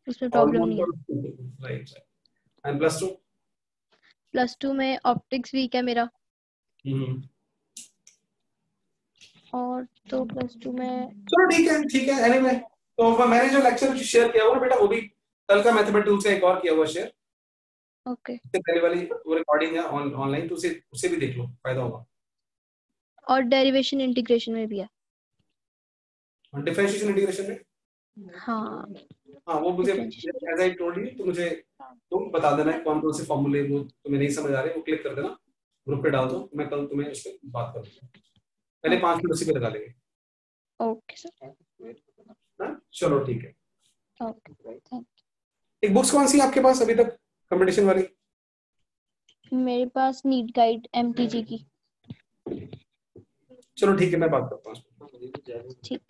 उसमें प्रॉब्लम नहीं है। Almost right. एंड +2? +2 में ऑप्टिक्स वीक है मेरा, और तो +2 में चलो ठीक है एनीवे, तो मैंने जो लेक्चर शेयर किया हुआ ना बेटा, वो भी कल का मैथमेटिक्स का एक और किया हुआ शेयर, ओके। इससे पहले वाली वो रिकॉर्डिंग है ऑनलाइन, तो उसे भी देख लो, फायदा होगा। और डेरिवेशन इंटीग्रेशन में भी है। और डिफरेंशिएशन इंटीग्रेशन में, हाँ, हाँ वो मुझे differentiation। As I told you, तो मुझे तुम बता देना कौन कौन से फॉर्मूले वो तुम्हें नहीं समझ आ रहे, वो क्लिक कर देना, ग्रुप पे डाल दो, मैं कल तुम्हें उस पर बात कर दूंगा, पहले 5 मिनट उसी पे लगा लेंगे। Okay sir. हाँ? चलो ठीक है। ओके, थैंक एक बुक्स कौन सी है आपके पास अभी तक कंपटीशन वाली? यू। मेरे पास नीट गाइड MTG की। चलो ठीक है, मैं बात करता हूँ। ठीक।